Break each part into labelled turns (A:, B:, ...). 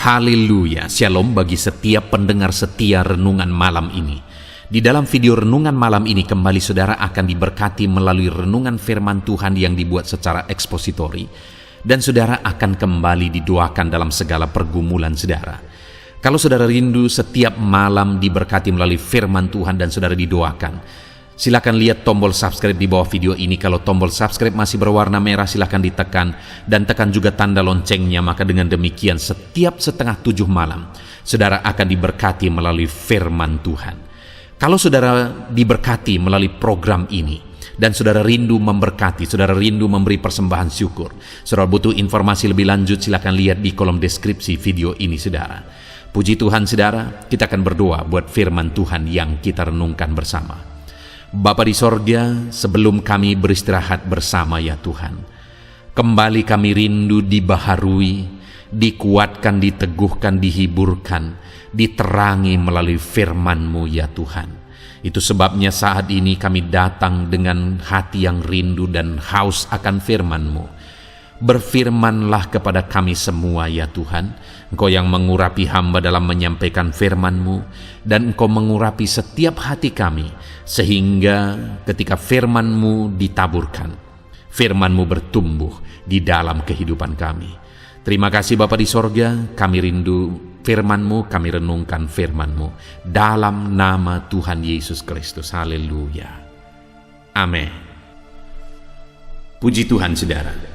A: Haleluya, shalom bagi setiap pendengar setia renungan malam ini. Di dalam video renungan malam ini kembali saudara akan diberkati melalui renungan firman Tuhan yang dibuat secara ekspositori. Dan saudara akan kembali didoakan dalam segala pergumulan saudara. Kalau saudara rindu setiap malam diberkati melalui firman Tuhan dan saudara didoakan, silakan lihat tombol subscribe di bawah video ini. Kalau tombol subscribe masih berwarna merah, silakan ditekan dan tekan juga tanda loncengnya. Maka dengan demikian setiap setengah 7 malam saudara akan diberkati melalui firman Tuhan. Kalau saudara diberkati melalui program ini dan saudara rindu memberkati, saudara rindu memberi persembahan syukur, saudara butuh informasi lebih lanjut, silakan lihat di kolom deskripsi video ini saudara. Puji Tuhan saudara, kita akan berdoa buat firman Tuhan yang kita renungkan bersama. Bapa di sorga, sebelum kami beristirahat bersama ya Tuhan, kembali kami rindu dibaharui, dikuatkan, diteguhkan, dihiburkan, diterangi melalui firman-Mu ya Tuhan. Itu sebabnya saat ini kami datang dengan hati yang rindu dan haus akan firman-Mu. Berfirmanlah kepada kami semua ya Tuhan. Engkau yang mengurapi hamba dalam menyampaikan firman-Mu, dan Engkau mengurapi setiap hati kami, sehingga ketika firman-Mu ditaburkan, firman-Mu bertumbuh di dalam kehidupan kami. Terima kasih Bapa di sorga, kami rindu firman-Mu, kami renungkan firman-Mu dalam nama Tuhan Yesus Kristus. Haleluya. Amin. Puji Tuhan saudara.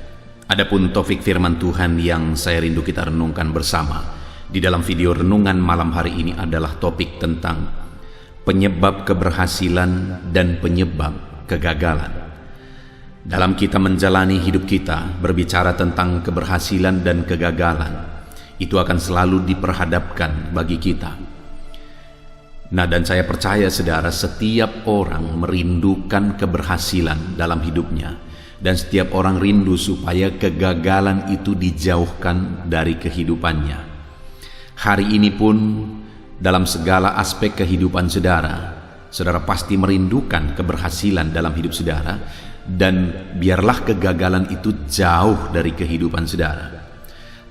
A: Adapun topik firman Tuhan yang saya rindu kita renungkan bersama di dalam video renungan malam hari ini adalah topik tentang penyebab keberhasilan dan penyebab kegagalan. Dalam kita menjalani hidup kita, berbicara tentang keberhasilan dan kegagalan, itu akan selalu diperhadapkan bagi kita. Nah, dan saya percaya saudara, setiap orang merindukan keberhasilan dalam hidupnya, dan setiap orang rindu supaya kegagalan itu dijauhkan dari kehidupannya. Hari ini pun dalam segala aspek kehidupan saudara, saudara pasti merindukan keberhasilan dalam hidup saudara, dan biarlah kegagalan itu jauh dari kehidupan saudara.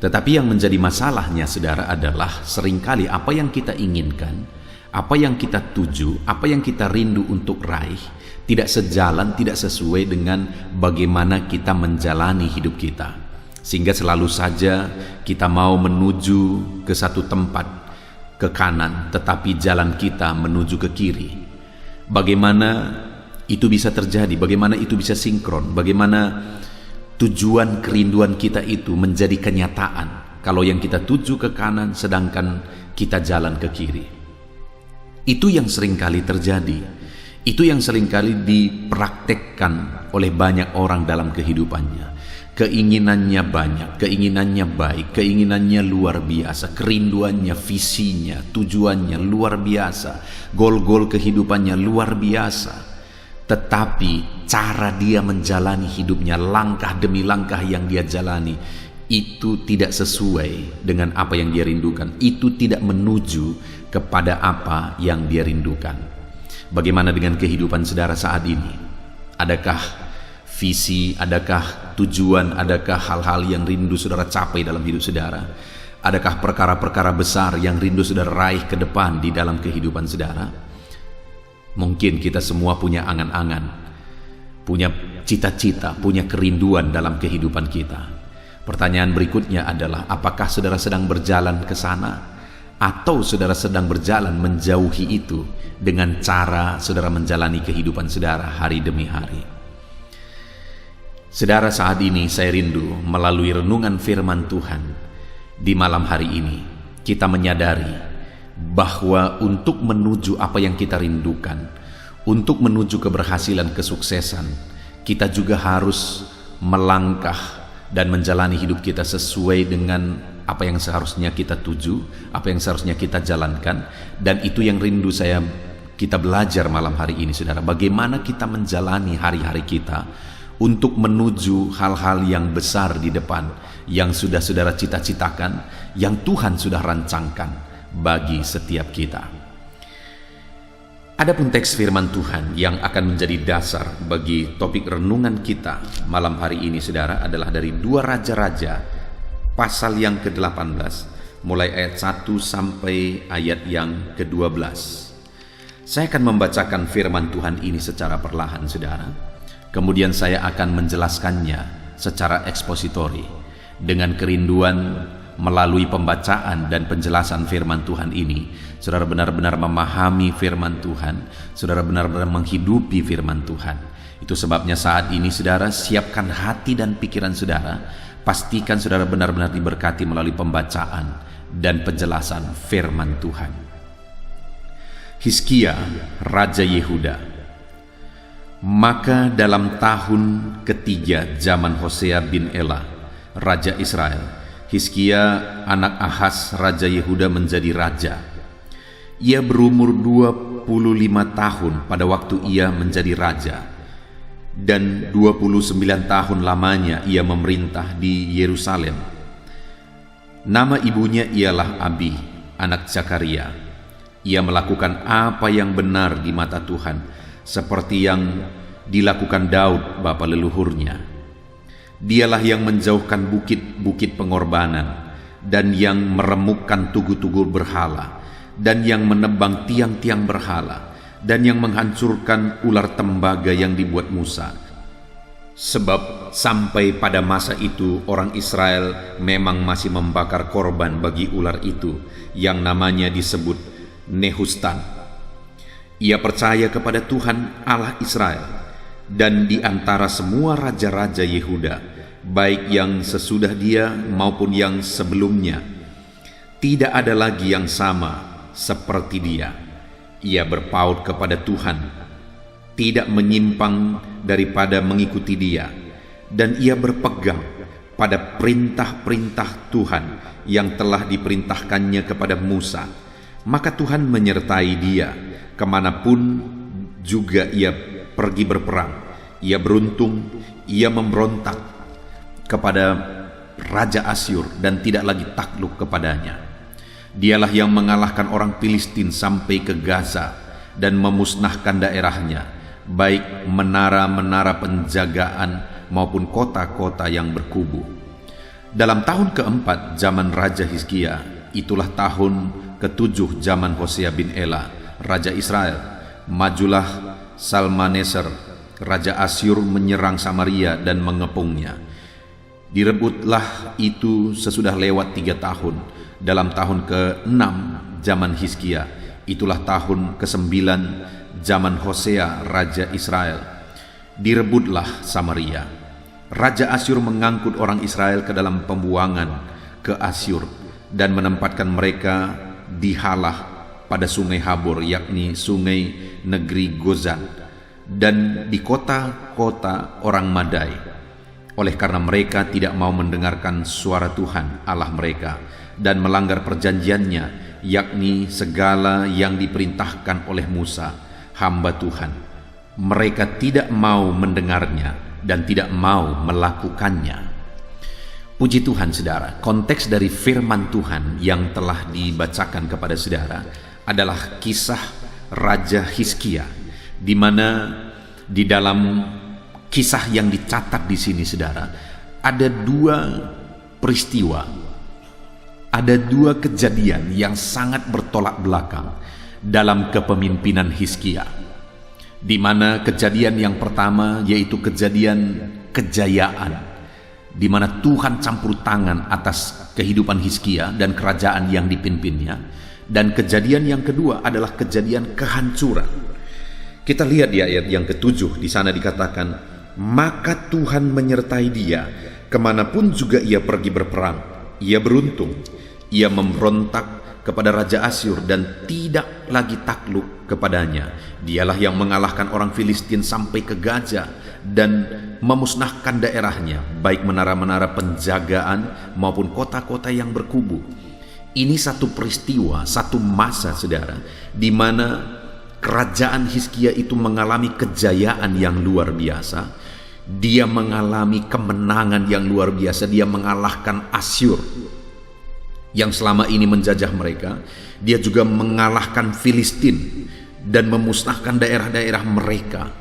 A: Tetapi yang menjadi masalahnya saudara adalah seringkali apa yang kita inginkan, apa yang kita tuju, apa yang kita rindu untuk raih, tidak sejalan, tidak sesuai dengan bagaimana kita menjalani hidup kita. Sehingga selalu saja kita mau menuju ke satu tempat, ke kanan, tetapi jalan kita menuju ke kiri. Bagaimana itu bisa terjadi? Bagaimana itu bisa sinkron? Bagaimana tujuan kerinduan kita itu menjadi kenyataan kalau yang kita tuju ke kanan sedangkan kita jalan ke kiri? Itu yang seringkali terjadi. Itu yang seringkali dipraktekkan oleh banyak orang dalam kehidupannya. Keinginannya banyak, keinginannya baik, keinginannya luar biasa, kerinduannya, visinya, tujuannya luar biasa, gol-gol kehidupannya luar biasa. Tetapi cara dia menjalani hidupnya, langkah demi langkah yang dia jalani, itu tidak sesuai dengan apa yang dia rindukan. Itu tidak menuju kepada apa yang dia rindukan. Bagaimana dengan kehidupan saudara saat ini? Adakah visi, adakah tujuan, adakah hal-hal yang rindu saudara capai dalam hidup saudara? Adakah perkara-perkara besar yang rindu saudara raih ke depan di dalam kehidupan saudara? Mungkin kita semua punya angan-angan, punya cita-cita, punya kerinduan dalam kehidupan kita. Pertanyaan berikutnya adalah, apakah saudara sedang berjalan ke sana? Atau saudara sedang berjalan menjauhi itu dengan cara saudara menjalani kehidupan saudara hari demi hari? Saudara, saat ini saya rindu melalui renungan firman Tuhan di malam hari ini, kita menyadari bahwa untuk menuju apa yang kita rindukan, untuk menuju keberhasilan, kesuksesan, kita juga harus melangkah dan menjalani hidup kita sesuai dengan apa yang seharusnya kita tuju, apa yang seharusnya kita jalankan. Dan itu yang rindu kita belajar malam hari ini saudara, bagaimana kita menjalani hari-hari kita untuk menuju hal-hal yang besar di depan, yang sudah saudara cita-citakan, yang Tuhan sudah rancangkan bagi setiap kita. Adapun teks firman Tuhan yang akan menjadi dasar bagi topik renungan kita malam hari ini saudara adalah dari 2 Raja-Raja pasal yang ke-18 mulai ayat 1 sampai ayat yang ke-12. Saya akan membacakan firman Tuhan ini secara perlahan, saudara. Kemudian saya akan menjelaskannya secara ekspositori dengan kerinduan melalui pembacaan dan penjelasan firman Tuhan ini. Saudara benar-benar memahami firman Tuhan, saudara benar-benar menghidupi firman Tuhan. Itu sebabnya saat ini saudara siapkan hati dan pikiran saudara. Pastikan saudara benar-benar diberkati melalui pembacaan dan penjelasan firman Tuhan. Hizkia, Raja Yehuda. Maka dalam tahun ketiga zaman Hosea bin Ela, Raja Israel, Hizkia anak Ahaz Raja Yehuda menjadi raja. Ia berumur 25 tahun pada waktu ia menjadi raja, dan 29 tahun lamanya ia memerintah di Yerusalem. Nama ibunya ialah Abi, anak Zakaria. Ia melakukan apa yang benar di mata Tuhan, seperti yang dilakukan Daud bapa leluhurnya. Dialah yang menjauhkan bukit-bukit pengorbanan, dan yang meremukkan tugu-tugu berhala, dan yang menebang tiang-tiang berhala, dan yang menghancurkan ular tembaga yang dibuat Musa. Sebab sampai pada masa itu orang Israel memang masih membakar korban bagi ular itu, yang namanya disebut Nehustan. Ia percaya kepada Tuhan Allah Israel, dan di antara semua raja-raja Yehuda, baik yang sesudah dia maupun yang sebelumnya, tidak ada lagi yang sama seperti dia. Ia berpaut kepada Tuhan, tidak menyimpang daripada mengikuti dia, dan ia berpegang pada perintah-perintah Tuhan yang telah diperintahkannya kepada Musa. Maka Tuhan menyertai dia kemanapun juga ia pergi berperang. Ia beruntung, ia memberontak kepada Raja Asyur dan tidak lagi takluk kepadanya. Dialah yang mengalahkan orang Filistin sampai ke Gaza dan memusnahkan daerahnya, baik menara-menara penjagaan maupun kota-kota yang berkubu. Dalam tahun keempat zaman Raja Hizkia, itulah tahun ketujuh zaman Hosea bin Ela, Raja Israel, majulah Salmaneser, Raja Asyur menyerang Samaria dan mengepungnya. Direbutlah itu sesudah lewat 3 tahun, dalam tahun ke-6 zaman Hizkia, itulah tahun ke-9 zaman Hosea Raja Israel. Direbutlah Samaria. Raja Asyur mengangkut orang Israel ke dalam pembuangan ke Asyur dan menempatkan mereka di Halah pada sungai Habor, yakni sungai negeri Gozan, dan di kota-kota orang Madai, oleh karena mereka tidak mau mendengarkan suara Tuhan Allah mereka dan melanggar perjanjiannya, yakni segala yang diperintahkan oleh Musa hamba Tuhan. Mereka tidak mau mendengarnya dan tidak mau melakukannya. Puji Tuhan saudara, konteks dari firman Tuhan yang telah dibacakan kepada saudara adalah kisah Raja Hizkia, di mana di dalam kisah yang dicatat di sini saudara ada 2 peristiwa, ada 2 kejadian yang sangat bertolak belakang dalam kepemimpinan Hizkia, di mana kejadian yang pertama yaitu kejadian kejayaan, di mana Tuhan campur tangan atas kehidupan Hizkia dan kerajaan yang dipimpinnya. Dan kejadian yang kedua adalah kejadian kehancuran. Kita lihat di ayat yang ke-7, di sana dikatakan, maka Tuhan menyertai dia kemanapun juga ia pergi berperang. Ia beruntung, ia memberontak kepada Raja Asyur dan tidak lagi takluk kepadanya. Dialah yang mengalahkan orang Filistin sampai ke Gaza dan memusnahkan daerahnya, baik menara-menara penjagaan maupun kota-kota yang berkubu. Ini satu peristiwa, satu masa saudara, di mana kerajaan Hizkia itu mengalami kejayaan yang luar biasa. Dia mengalami kemenangan yang luar biasa. Dia mengalahkan Asyur yang selama ini menjajah mereka. Dia juga mengalahkan Filistin dan memusnahkan daerah-daerah mereka.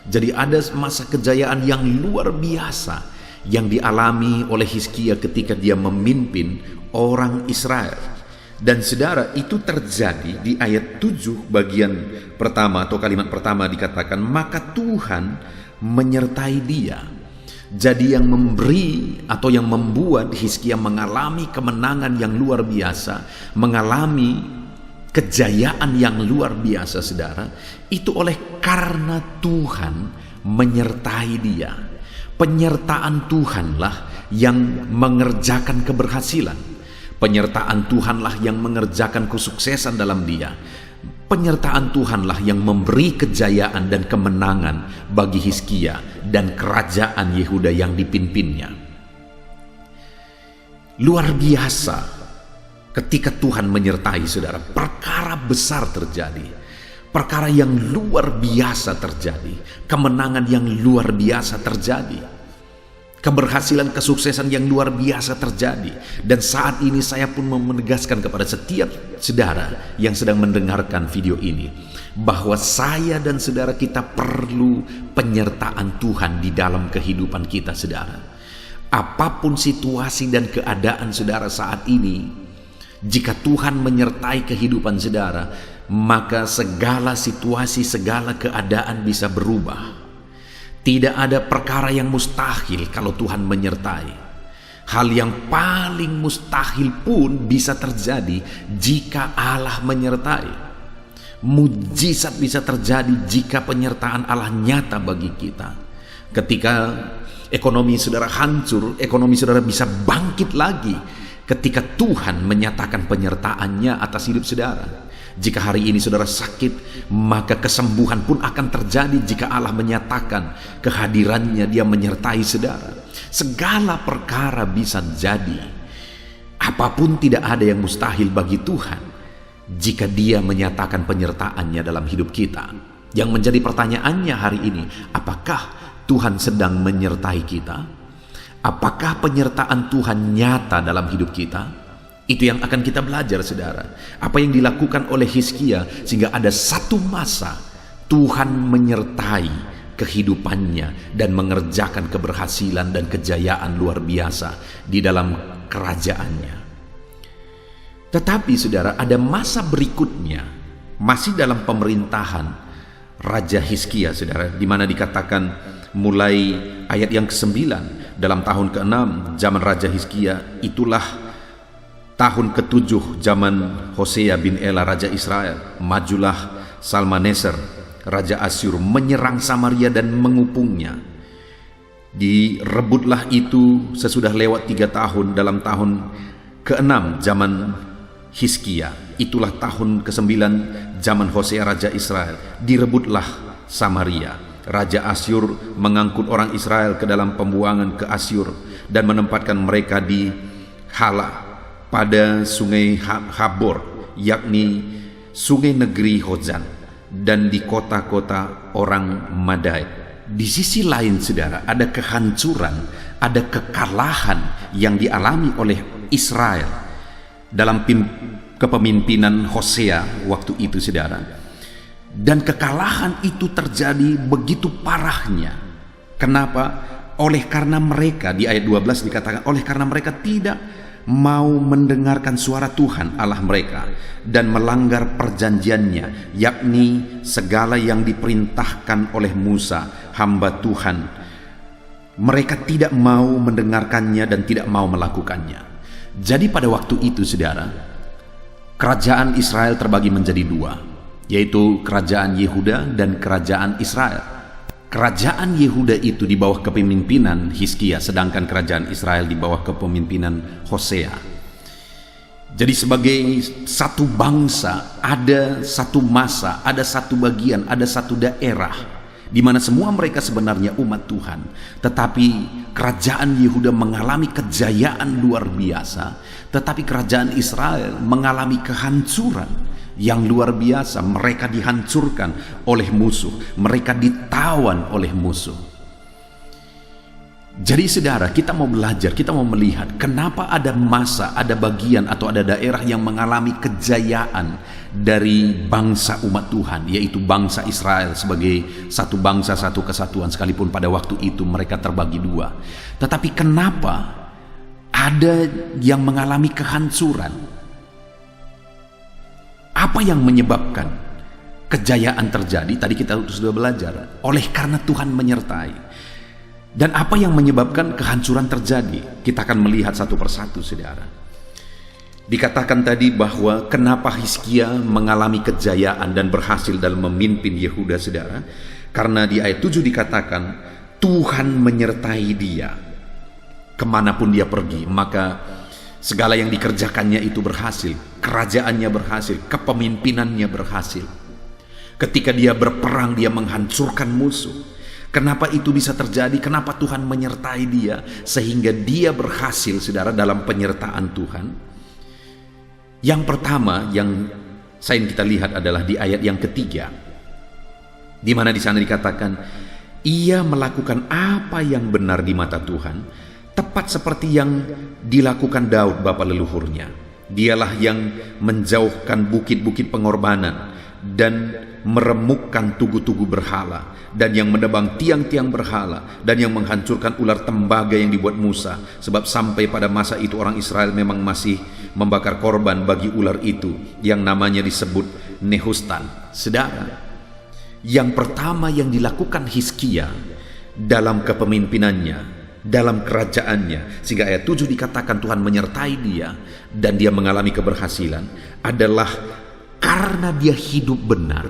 A: Jadi ada masa kejayaan yang luar biasa yang dialami oleh Hizkia ketika dia memimpin orang Israel. Dan saudara, itu terjadi di ayat 7 bagian pertama atau kalimat pertama dikatakan, maka Tuhan menyertai dia. Jadi yang memberi atau yang membuat Hizkia mengalami kemenangan yang luar biasa, mengalami kejayaan yang luar biasa saudara, itu oleh karena Tuhan menyertai dia. Penyertaan Tuhanlah yang mengerjakan keberhasilan. Penyertaan Tuhanlah yang mengerjakan kesuksesan dalam dia. Penyertaan Tuhanlah yang memberi kejayaan dan kemenangan bagi Hizkia dan kerajaan Yehuda yang dipimpinnya. Luar biasa ketika Tuhan menyertai saudara, perkara besar terjadi. Perkara yang luar biasa terjadi. Kemenangan yang luar biasa terjadi. Keberhasilan, kesuksesan yang luar biasa terjadi. Dan saat ini saya pun menegaskan kepada setiap saudara yang sedang mendengarkan video ini, bahwa saya dan saudara kita perlu penyertaan Tuhan di dalam kehidupan kita saudara. Apapun situasi dan keadaan saudara saat ini, jika Tuhan menyertai kehidupan saudara, maka segala situasi, segala keadaan bisa berubah. Tidak ada perkara yang mustahil kalau Tuhan menyertai. Hal yang paling mustahil pun bisa terjadi jika Allah menyertai. Mujizat bisa terjadi jika penyertaan Allah nyata bagi kita. Ketika ekonomi saudara hancur, ekonomi saudara bisa bangkit lagi ketika Tuhan menyatakan penyertaannya atas hidup saudara. Jika hari ini saudara sakit, maka kesembuhan pun akan terjadi jika Allah menyatakan kehadirannya, dia menyertai saudara. Segala perkara bisa jadi. Apapun tidak ada yang mustahil bagi Tuhan jika dia menyatakan penyertaannya dalam hidup kita. Yang menjadi pertanyaannya hari ini, apakah Tuhan sedang menyertai kita? Apakah penyertaan Tuhan nyata dalam hidup kita? Itu yang akan kita belajar saudara. Apa yang dilakukan oleh Hizkia sehingga ada satu masa Tuhan menyertai kehidupannya dan mengerjakan keberhasilan dan kejayaan luar biasa di dalam kerajaannya. Tetapi saudara, ada masa berikutnya masih dalam pemerintahan Raja Hizkia saudara, di mana dikatakan mulai ayat yang ke-9, dalam tahun ke-6 zaman Raja Hizkia, itulah tahun ke-7 zaman Hosea bin Ela Raja Israel, majulah Salmaneser Raja Asyur menyerang Samaria dan mengupungnya. Direbutlah itu sesudah lewat 3 tahun dalam tahun ke-6 zaman Hizkia. Itulah tahun ke-9 zaman Hosea Raja Israel. Direbutlah Samaria. Raja Asyur mengangkut orang Israel ke dalam pembuangan ke Asyur dan menempatkan mereka di Hala pada sungai Habor, yakni sungai negeri Hozan, dan di kota-kota orang Madai. Di sisi lain saudara, ada kehancuran, ada kekalahan yang dialami oleh Israel dalam kepemimpinan Hosea waktu itu saudara. Dan kekalahan itu terjadi begitu parahnya. Kenapa? Oleh karena mereka, di ayat 12 dikatakan, oleh karena mereka tidak mau mendengarkan suara Tuhan Allah mereka dan melanggar perjanjiannya, yakni segala yang diperintahkan oleh Musa hamba Tuhan. Mereka tidak mau mendengarkannya dan tidak mau melakukannya. Jadi pada waktu itu saudara, kerajaan Israel terbagi menjadi 2, yaitu kerajaan Yehuda dan kerajaan Israel. Kerajaan Yehuda itu di bawah kepemimpinan Hizkia, sedangkan kerajaan Israel di bawah kepemimpinan Hosea. Jadi sebagai satu bangsa, ada satu masa, ada satu bagian, ada satu daerah di mana semua mereka sebenarnya umat Tuhan. Tetapi kerajaan Yehuda mengalami kejayaan luar biasa, tetapi kerajaan Israel mengalami kehancuran yang luar biasa. Mereka dihancurkan oleh musuh, mereka ditawan oleh musuh. Jadi saudara, kita mau belajar, kita mau melihat kenapa ada masa, ada bagian atau ada daerah yang mengalami kejayaan dari bangsa umat Tuhan, yaitu bangsa Israel sebagai satu bangsa, satu kesatuan, sekalipun pada waktu itu mereka terbagi 2. Tetapi kenapa ada yang mengalami kehancuran? Apa yang menyebabkan kejayaan terjadi? Tadi kita sudah belajar, oleh karena Tuhan menyertai. Dan apa yang menyebabkan kehancuran terjadi? Kita akan melihat satu persatu, saudara. Dikatakan tadi bahwa kenapa Hizkia mengalami kejayaan dan berhasil dalam memimpin Yehuda, saudara? Karena di ayat 7 dikatakan, Tuhan menyertai dia. Kemanapun dia pergi, maka segala yang dikerjakannya itu berhasil. Kerajaannya berhasil, kepemimpinannya berhasil. Ketika dia berperang, dia menghancurkan musuh. Kenapa itu bisa terjadi? Kenapa Tuhan menyertai dia? Sehingga dia berhasil, saudara, dalam penyertaan Tuhan. Yang pertama yang kita lihat adalah di ayat yang ketiga, di mana di sana dikatakan, ia melakukan apa yang benar di mata Tuhan, tepat seperti yang dilakukan Daud bapa leluhurnya. Dialah yang menjauhkan bukit-bukit pengorbanan dan meremukkan tugu-tugu berhala, dan yang menebang tiang-tiang berhala, dan yang menghancurkan ular tembaga yang dibuat Musa. Sebab sampai pada masa itu orang Israel memang masih membakar korban bagi ular itu, yang namanya disebut Nehustan. Saudara, yang pertama yang dilakukan Hizkia dalam kepemimpinannya, dalam kerajaannya, sehingga ayat 7 dikatakan Tuhan menyertai dia dan dia mengalami keberhasilan, adalah karena dia hidup benar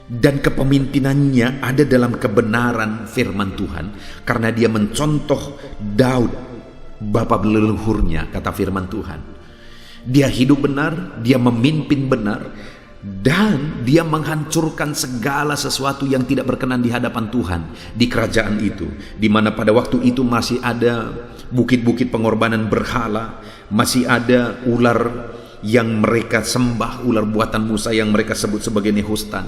A: dan kepemimpinannya ada dalam kebenaran firman Tuhan. Karena dia mencontoh Daud bapa leluhurnya, kata firman Tuhan. Dia hidup benar, dia memimpin benar, dan dia menghancurkan segala sesuatu yang tidak berkenan di hadapan Tuhan di kerajaan itu, di mana pada waktu itu masih ada bukit-bukit pengorbanan berhala, masih ada ular yang mereka sembah, ular buatan Musa yang mereka sebut sebagai Nehustan.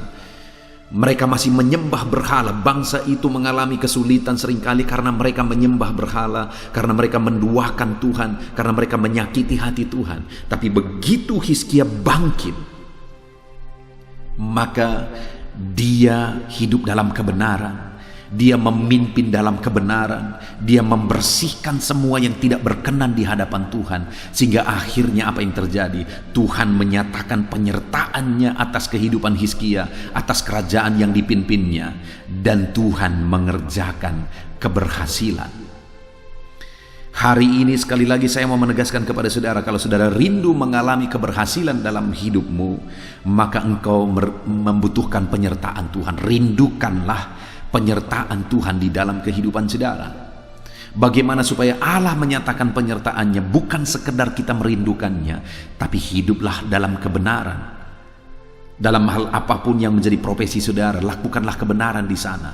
A: Mereka masih menyembah berhala. Bangsa itu mengalami kesulitan seringkali karena mereka menyembah berhala, karena mereka menduakan Tuhan, karena mereka menyakiti hati Tuhan. Tapi begitu Hizkia bangkit, maka dia hidup dalam kebenaran, dia memimpin dalam kebenaran, dia membersihkan semua yang tidak berkenan di hadapan Tuhan. Sehingga akhirnya apa yang terjadi? Tuhan menyatakan penyertaannya atas kehidupan Hizkia, atas kerajaan yang dipimpinnya, dan Tuhan mengerjakan keberhasilan. Hari ini sekali lagi saya mau menegaskan kepada saudara, kalau saudara rindu mengalami keberhasilan dalam hidupmu, maka engkau membutuhkan penyertaan Tuhan. Rindukanlah penyertaan Tuhan di dalam kehidupan saudara. Bagaimana supaya Allah menyatakan penyertaannya? Bukan sekedar kita merindukannya, tapi hiduplah dalam kebenaran. Dalam hal apapun yang menjadi profesi saudara, lakukanlah kebenaran di sana.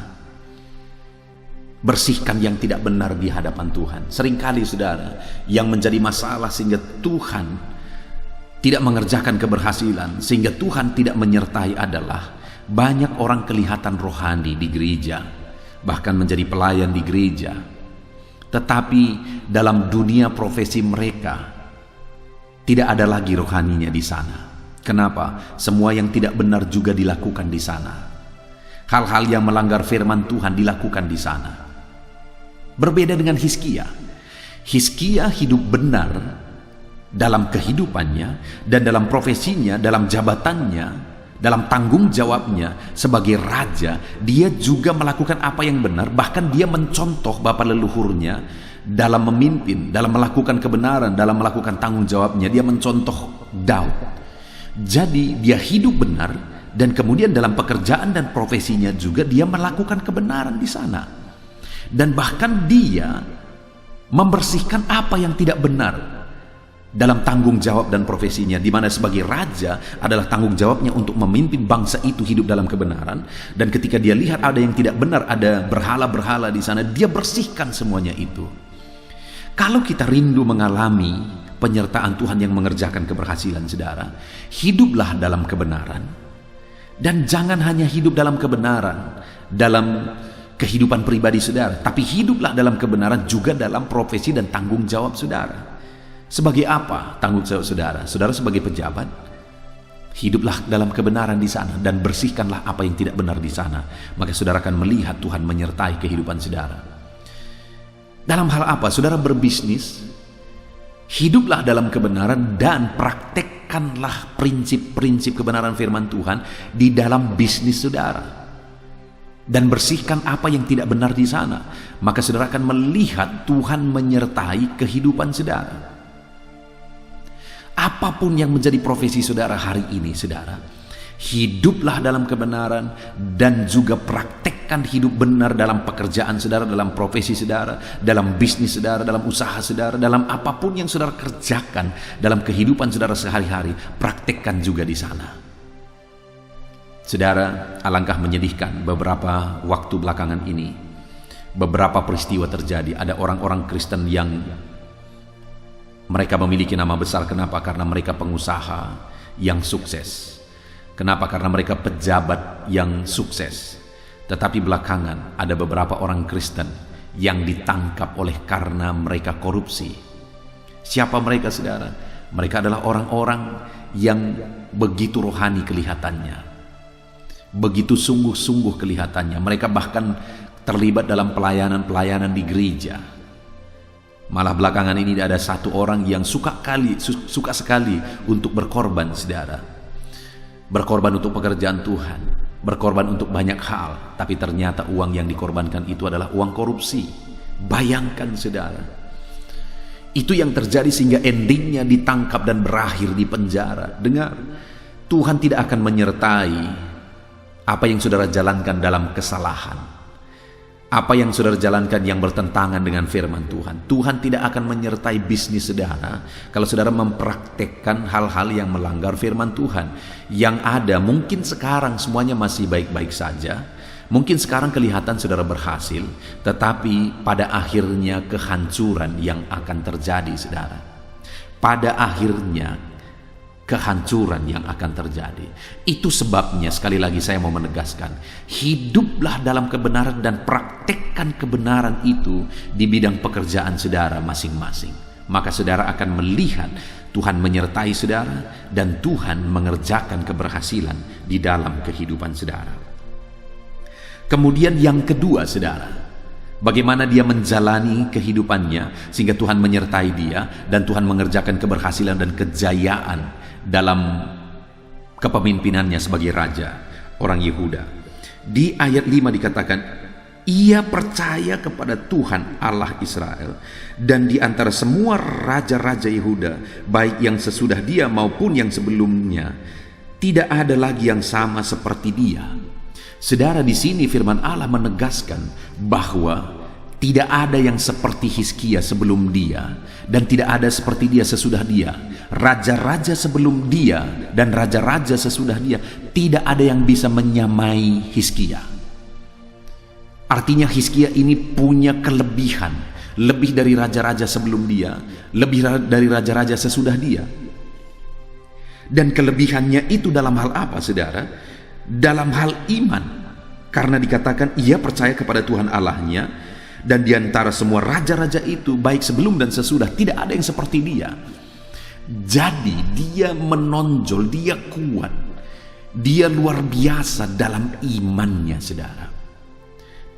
A: Bersihkan yang tidak benar di hadapan Tuhan. Seringkali saudara, yang menjadi masalah sehingga Tuhan tidak mengerjakan keberhasilan, sehingga Tuhan tidak menyertai adalah banyak orang kelihatan rohani di gereja, bahkan menjadi pelayan di gereja, tetapi dalam dunia profesi mereka tidak ada lagi rohaninya di sana. Kenapa? Semua yang tidak benar juga dilakukan di sana. Hal-hal yang melanggar firman Tuhan dilakukan di sana. Berbeda dengan Hizkia. Hizkia hidup benar dalam kehidupannya dan dalam profesinya, dalam jabatannya, dalam tanggung jawabnya sebagai raja. Dia juga melakukan apa yang benar, bahkan dia mencontoh bapa leluhurnya dalam memimpin, dalam melakukan kebenaran, dalam melakukan tanggung jawabnya. Dia mencontoh Daud. Jadi dia hidup benar, dan kemudian dalam pekerjaan dan profesinya juga dia melakukan kebenaran di sana. Dan bahkan dia membersihkan apa yang tidak benar dalam tanggung jawab dan profesinya, di mana sebagai raja adalah tanggung jawabnya untuk memimpin bangsa itu hidup dalam kebenaran. Dan ketika dia lihat ada yang tidak benar, ada berhala-berhala di sana, dia bersihkan semuanya itu. Kalau kita rindu mengalami penyertaan Tuhan yang mengerjakan keberhasilan, saudara, hiduplah dalam kebenaran. Dan jangan hanya hidup dalam kebenaran dalam kehidupan pribadi saudara, tapi hiduplah dalam kebenaran juga dalam profesi dan tanggung jawab saudara. Sebagai apa tanggung jawab saudara? Saudara sebagai pejabat, hiduplah dalam kebenaran di sana dan bersihkanlah apa yang tidak benar di sana. Maka saudara akan melihat Tuhan menyertai kehidupan saudara. Dalam hal apa? Saudara berbisnis, Hiduplah dalam kebenaran dan praktekkanlah prinsip-prinsip kebenaran firman Tuhan di dalam bisnis saudara. Dan bersihkan apa yang tidak benar di sana. Maka saudara akan melihat Tuhan menyertai kehidupan saudara. Apapun yang menjadi profesi saudara hari ini, saudara, hiduplah dalam kebenaran dan juga praktekkan hidup benar dalam pekerjaan saudara, dalam profesi saudara, dalam bisnis saudara, dalam usaha saudara, dalam apapun yang saudara kerjakan dalam kehidupan saudara sehari-hari, praktekkan juga di sana. Saudara, alangkah menyedihkan beberapa waktu belakangan ini, beberapa peristiwa terjadi. Ada orang-orang Kristen yang mereka memiliki nama besar. Kenapa? Karena mereka pengusaha yang sukses. Kenapa? Karena mereka pejabat yang sukses. Tetapi belakangan ada beberapa orang Kristen yang ditangkap oleh karena mereka korupsi. Siapa mereka, saudara? Mereka adalah orang-orang yang begitu rohani kelihatannya, begitu sungguh-sungguh kelihatannya. Mereka bahkan terlibat dalam pelayanan-pelayanan di gereja. Malah belakangan ini ada satu orang yang suka sekali untuk berkorban, saudara. Berkorban untuk pekerjaan Tuhan, berkorban untuk banyak hal, tapi ternyata uang yang dikorbankan itu adalah uang korupsi. Bayangkan, saudara. Itu yang terjadi sehingga endingnya ditangkap dan berakhir di penjara. Dengar, Tuhan tidak akan menyertai apa yang saudara jalankan dalam kesalahan, apa yang saudara jalankan yang bertentangan dengan firman Tuhan. Tuhan tidak akan menyertai bisnis saudara kalau saudara mempraktekkan hal-hal yang melanggar firman Tuhan. Yang ada mungkin sekarang semuanya masih baik-baik saja, mungkin sekarang kelihatan saudara berhasil, tetapi pada akhirnya kehancuran yang akan terjadi, saudara. Pada akhirnya kehancuran yang akan terjadi. Itu sebabnya sekali lagi saya mau menegaskan, hiduplah dalam kebenaran dan praktekkan kebenaran itu di bidang pekerjaan saudara masing-masing. Maka saudara akan melihat Tuhan menyertai saudara dan Tuhan mengerjakan keberhasilan di dalam kehidupan saudara. Kemudian yang kedua, saudara, bagaimana dia menjalani kehidupannya sehingga Tuhan menyertai dia dan Tuhan mengerjakan keberhasilan dan kejayaan dalam kepemimpinannya sebagai raja orang Yehuda. Di ayat 5 dikatakan, ia percaya kepada Tuhan Allah Israel, dan di antara semua raja-raja Yehuda, baik yang sesudah dia maupun yang sebelumnya, tidak ada lagi yang sama seperti dia. Saudara, di sini firman Allah menegaskan bahwa tidak ada yang seperti Hizkia sebelum dia, dan tidak ada seperti dia sesudah dia. Raja-raja sebelum dia dan raja-raja sesudah dia, tidak ada yang bisa menyamai Hizkia. Artinya Hizkia ini punya kelebihan, lebih dari raja-raja sebelum dia, lebih dari raja-raja sesudah dia. Dan kelebihannya itu dalam hal apa, saudara? Dalam hal iman. Karena dikatakan ia percaya kepada Tuhan Allahnya, dan di antara semua raja-raja itu, baik sebelum dan sesudah, tidak ada yang seperti dia. Jadi dia menonjol, dia kuat, dia luar biasa dalam imannya, saudara.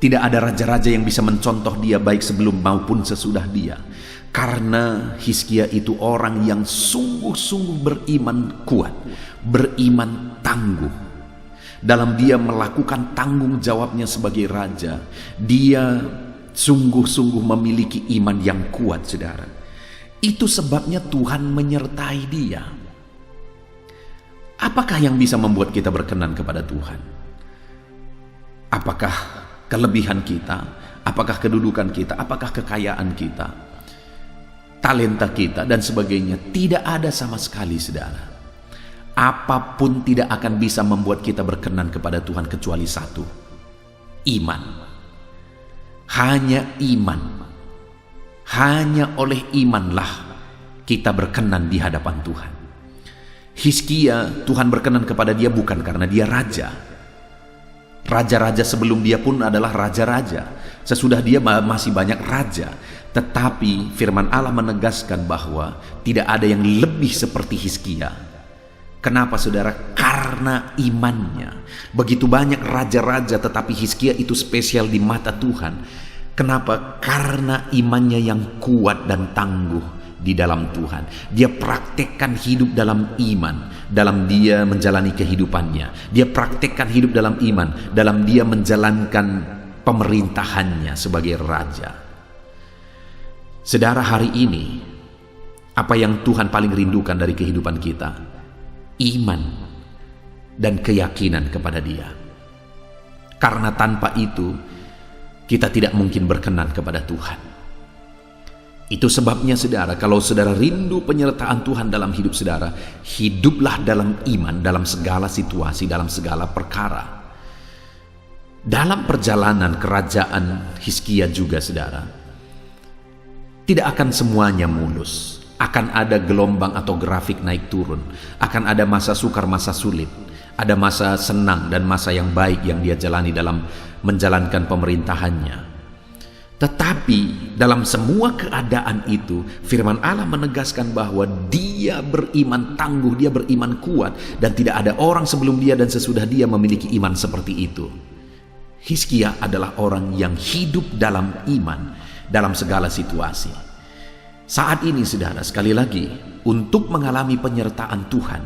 A: Tidak ada raja-raja yang bisa mencontoh dia baik sebelum maupun sesudah dia. Karena Hizkia itu orang yang sungguh-sungguh beriman kuat, beriman tangguh. Dalam dia melakukan tanggung jawabnya sebagai raja, dia sungguh-sungguh memiliki iman yang kuat, saudara. Itu sebabnya Tuhan menyertai dia. Apakah yang bisa membuat kita berkenan kepada Tuhan? Apakah kelebihan kita? Apakah kedudukan kita? Apakah kekayaan kita? Talenta kita dan sebagainya? Tidak ada sama sekali, saudara. Apapun tidak akan bisa membuat kita berkenan kepada Tuhan kecuali satu: iman. Hanya iman. Hanya oleh imanlah kita berkenan di hadapan Tuhan. Hizkia, Tuhan berkenan kepada dia bukan karena dia raja. Raja-raja sebelum dia pun adalah raja-raja. Sesudah dia masih banyak raja. Tetapi firman Allah menegaskan bahwa tidak ada yang lebih seperti Hizkia. Kenapa, saudara? Karena imannya. Begitu banyak raja-raja, tetapi Hizkia itu spesial di mata Tuhan. Kenapa? Karena imannya yang kuat dan tangguh di dalam Tuhan. Dia praktekkan hidup dalam iman, dalam dia menjalani kehidupannya. Dia praktekkan hidup dalam iman, dalam dia menjalankan pemerintahannya sebagai raja. Saudara, hari ini, apa yang Tuhan paling rindukan dari kehidupan kita? Iman dan keyakinan kepada dia. Karena tanpa itu, kita tidak mungkin berkenan kepada Tuhan. Itu sebabnya saudara, kalau saudara rindu penyertaan Tuhan dalam hidup saudara, hiduplah dalam iman, dalam segala situasi, dalam segala perkara. Dalam perjalanan kerajaan Hizkia juga saudara, tidak akan semuanya mulus. Akan ada gelombang atau grafik naik turun. Akan ada masa sukar, masa sulit. Ada masa senang dan masa yang baik yang dia jalani dalam menjalankan pemerintahannya. Tetapi dalam semua keadaan itu, firman Allah menegaskan bahwa dia beriman tangguh, dia beriman kuat, dan tidak ada orang sebelum dia dan sesudah dia memiliki iman seperti itu. Hizkia adalah orang yang hidup dalam iman dalam segala situasi. Saat ini saudara, sekali lagi, untuk mengalami penyertaan Tuhan,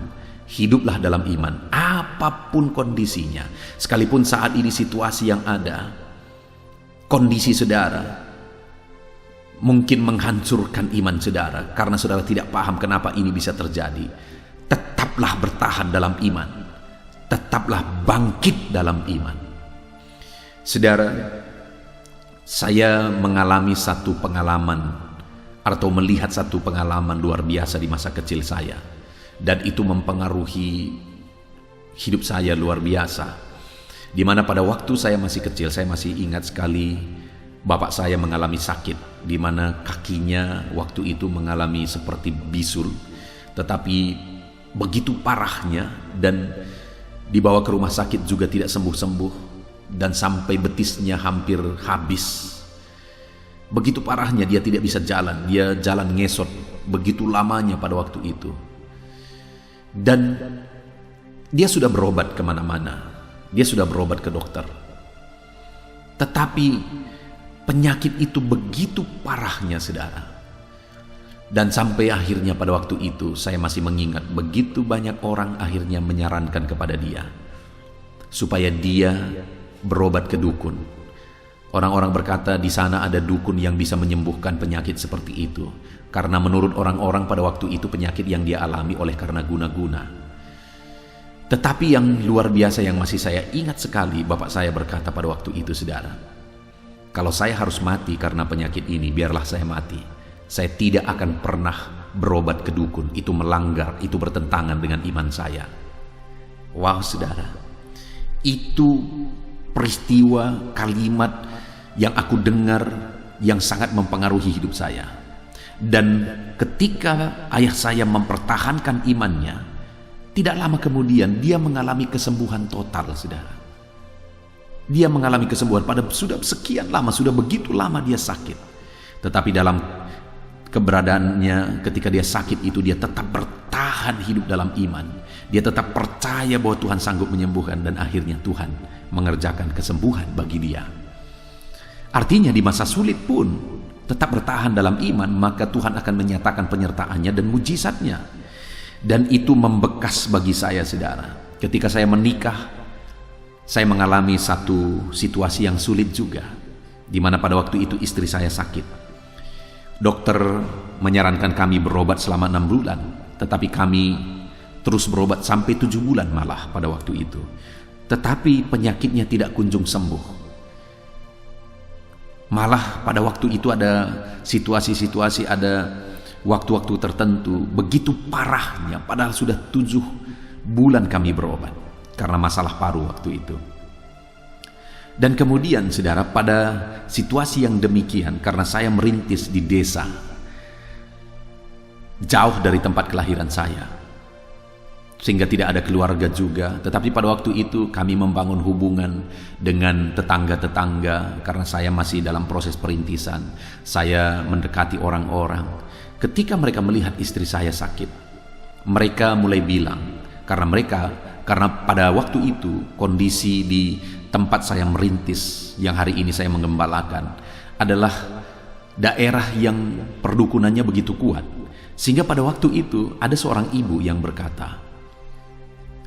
A: hiduplah dalam iman, apapun kondisinya. Sekalipun saat ini situasi yang ada, kondisi saudara mungkin menghancurkan iman saudara, karena saudara tidak paham kenapa ini bisa terjadi. Tetaplah bertahan dalam iman, tetaplah bangkit dalam iman. Saudara, saya mengalami satu pengalaman atau melihat satu pengalaman luar biasa di masa kecil saya. Dan itu mempengaruhi hidup saya luar biasa. Di mana pada waktu saya masih kecil, saya masih ingat sekali bapak saya mengalami sakit, di mana kakinya waktu itu mengalami seperti bisul, tetapi begitu parahnya, dan dibawa ke rumah sakit juga tidak sembuh-sembuh, dan sampai betisnya hampir habis. Begitu parahnya, dia tidak bisa jalan, dia jalan ngesot begitu lamanya pada waktu itu. Dan dia sudah berobat kemana-mana, dia sudah berobat ke dokter, tetapi penyakit itu begitu parahnya saudara. Dan sampai akhirnya pada waktu itu saya masih mengingat, begitu banyak orang akhirnya menyarankan kepada dia supaya dia berobat ke dukun. Orang-orang berkata di sana ada dukun yang bisa menyembuhkan penyakit seperti itu. Karena menurut orang-orang pada waktu itu penyakit yang dia alami oleh karena guna-guna. Tetapi yang luar biasa yang masih saya ingat sekali, bapak saya berkata pada waktu itu, saudara, kalau saya harus mati karena penyakit ini, biarlah saya mati. Saya tidak akan pernah berobat ke dukun. Itu melanggar, itu bertentangan dengan iman saya. Wow saudara, itu peristiwa kalimat yang aku dengar yang sangat mempengaruhi hidup saya. Dan ketika ayah saya mempertahankan imannya, tidak lama kemudian dia mengalami kesembuhan total, saudara. Dia mengalami kesembuhan pada sudah sekian lama, sudah begitu lama dia sakit. Tetapi dalam keberadaannya ketika dia sakit itu, dia tetap bertahan hidup dalam iman. Dia tetap percaya bahwa Tuhan sanggup menyembuhkan, dan akhirnya Tuhan mengerjakan kesembuhan bagi dia. Artinya di masa sulit pun tetap bertahan dalam iman, maka Tuhan akan menyatakan penyertaannya dan mujizatnya. Dan itu membekas bagi saya, saudara. Ketika saya menikah, saya mengalami satu situasi yang sulit juga, di mana pada waktu itu istri saya sakit. Dokter menyarankan kami berobat selama 6 bulan, tetapi kami terus berobat sampai 7 bulan malah pada waktu itu. Tetapi penyakitnya tidak kunjung sembuh. Malah pada waktu itu ada situasi-situasi, ada waktu-waktu tertentu begitu parahnya, padahal sudah 7 bulan kami berobat karena masalah paru waktu itu. Dan kemudian saudara, pada situasi yang demikian, karena saya merintis di desa jauh dari tempat kelahiran saya, sehingga tidak ada keluarga juga, tetapi pada waktu itu kami membangun hubungan dengan tetangga-tetangga. Karena saya masih dalam proses perintisan, saya mendekati orang-orang. Ketika mereka melihat istri saya sakit, mereka mulai bilang, karena pada waktu itu kondisi di tempat saya merintis yang hari ini saya menggembalakan adalah daerah yang perdukunannya begitu kuat. Sehingga pada waktu itu ada seorang ibu yang berkata,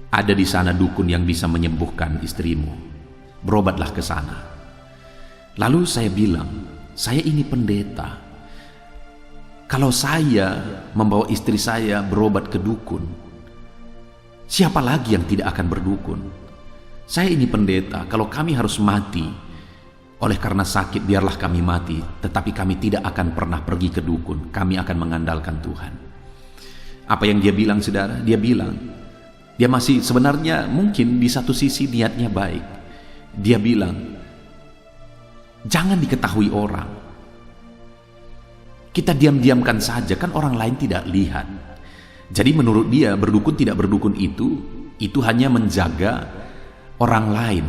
A: ada di sana dukun yang bisa menyembuhkan istrimu, berobatlah ke sana. Lalu saya bilang, saya ini pendeta. Kalau saya membawa istri saya berobat ke dukun, siapa lagi yang tidak akan berdukun? Saya ini pendeta, kalau kami harus mati oleh karena sakit, biarlah kami mati, tetapi kami tidak akan pernah pergi ke dukun. Kami akan mengandalkan Tuhan. Apa yang dia bilang, saudara? Dia bilang, dia masih sebenarnya mungkin di satu sisi niatnya baik. Dia bilang, jangan diketahui orang. Kita diam-diamkan saja, kan orang lain tidak lihat. Jadi menurut dia, berdukun tidak berdukun itu hanya menjaga orang lain.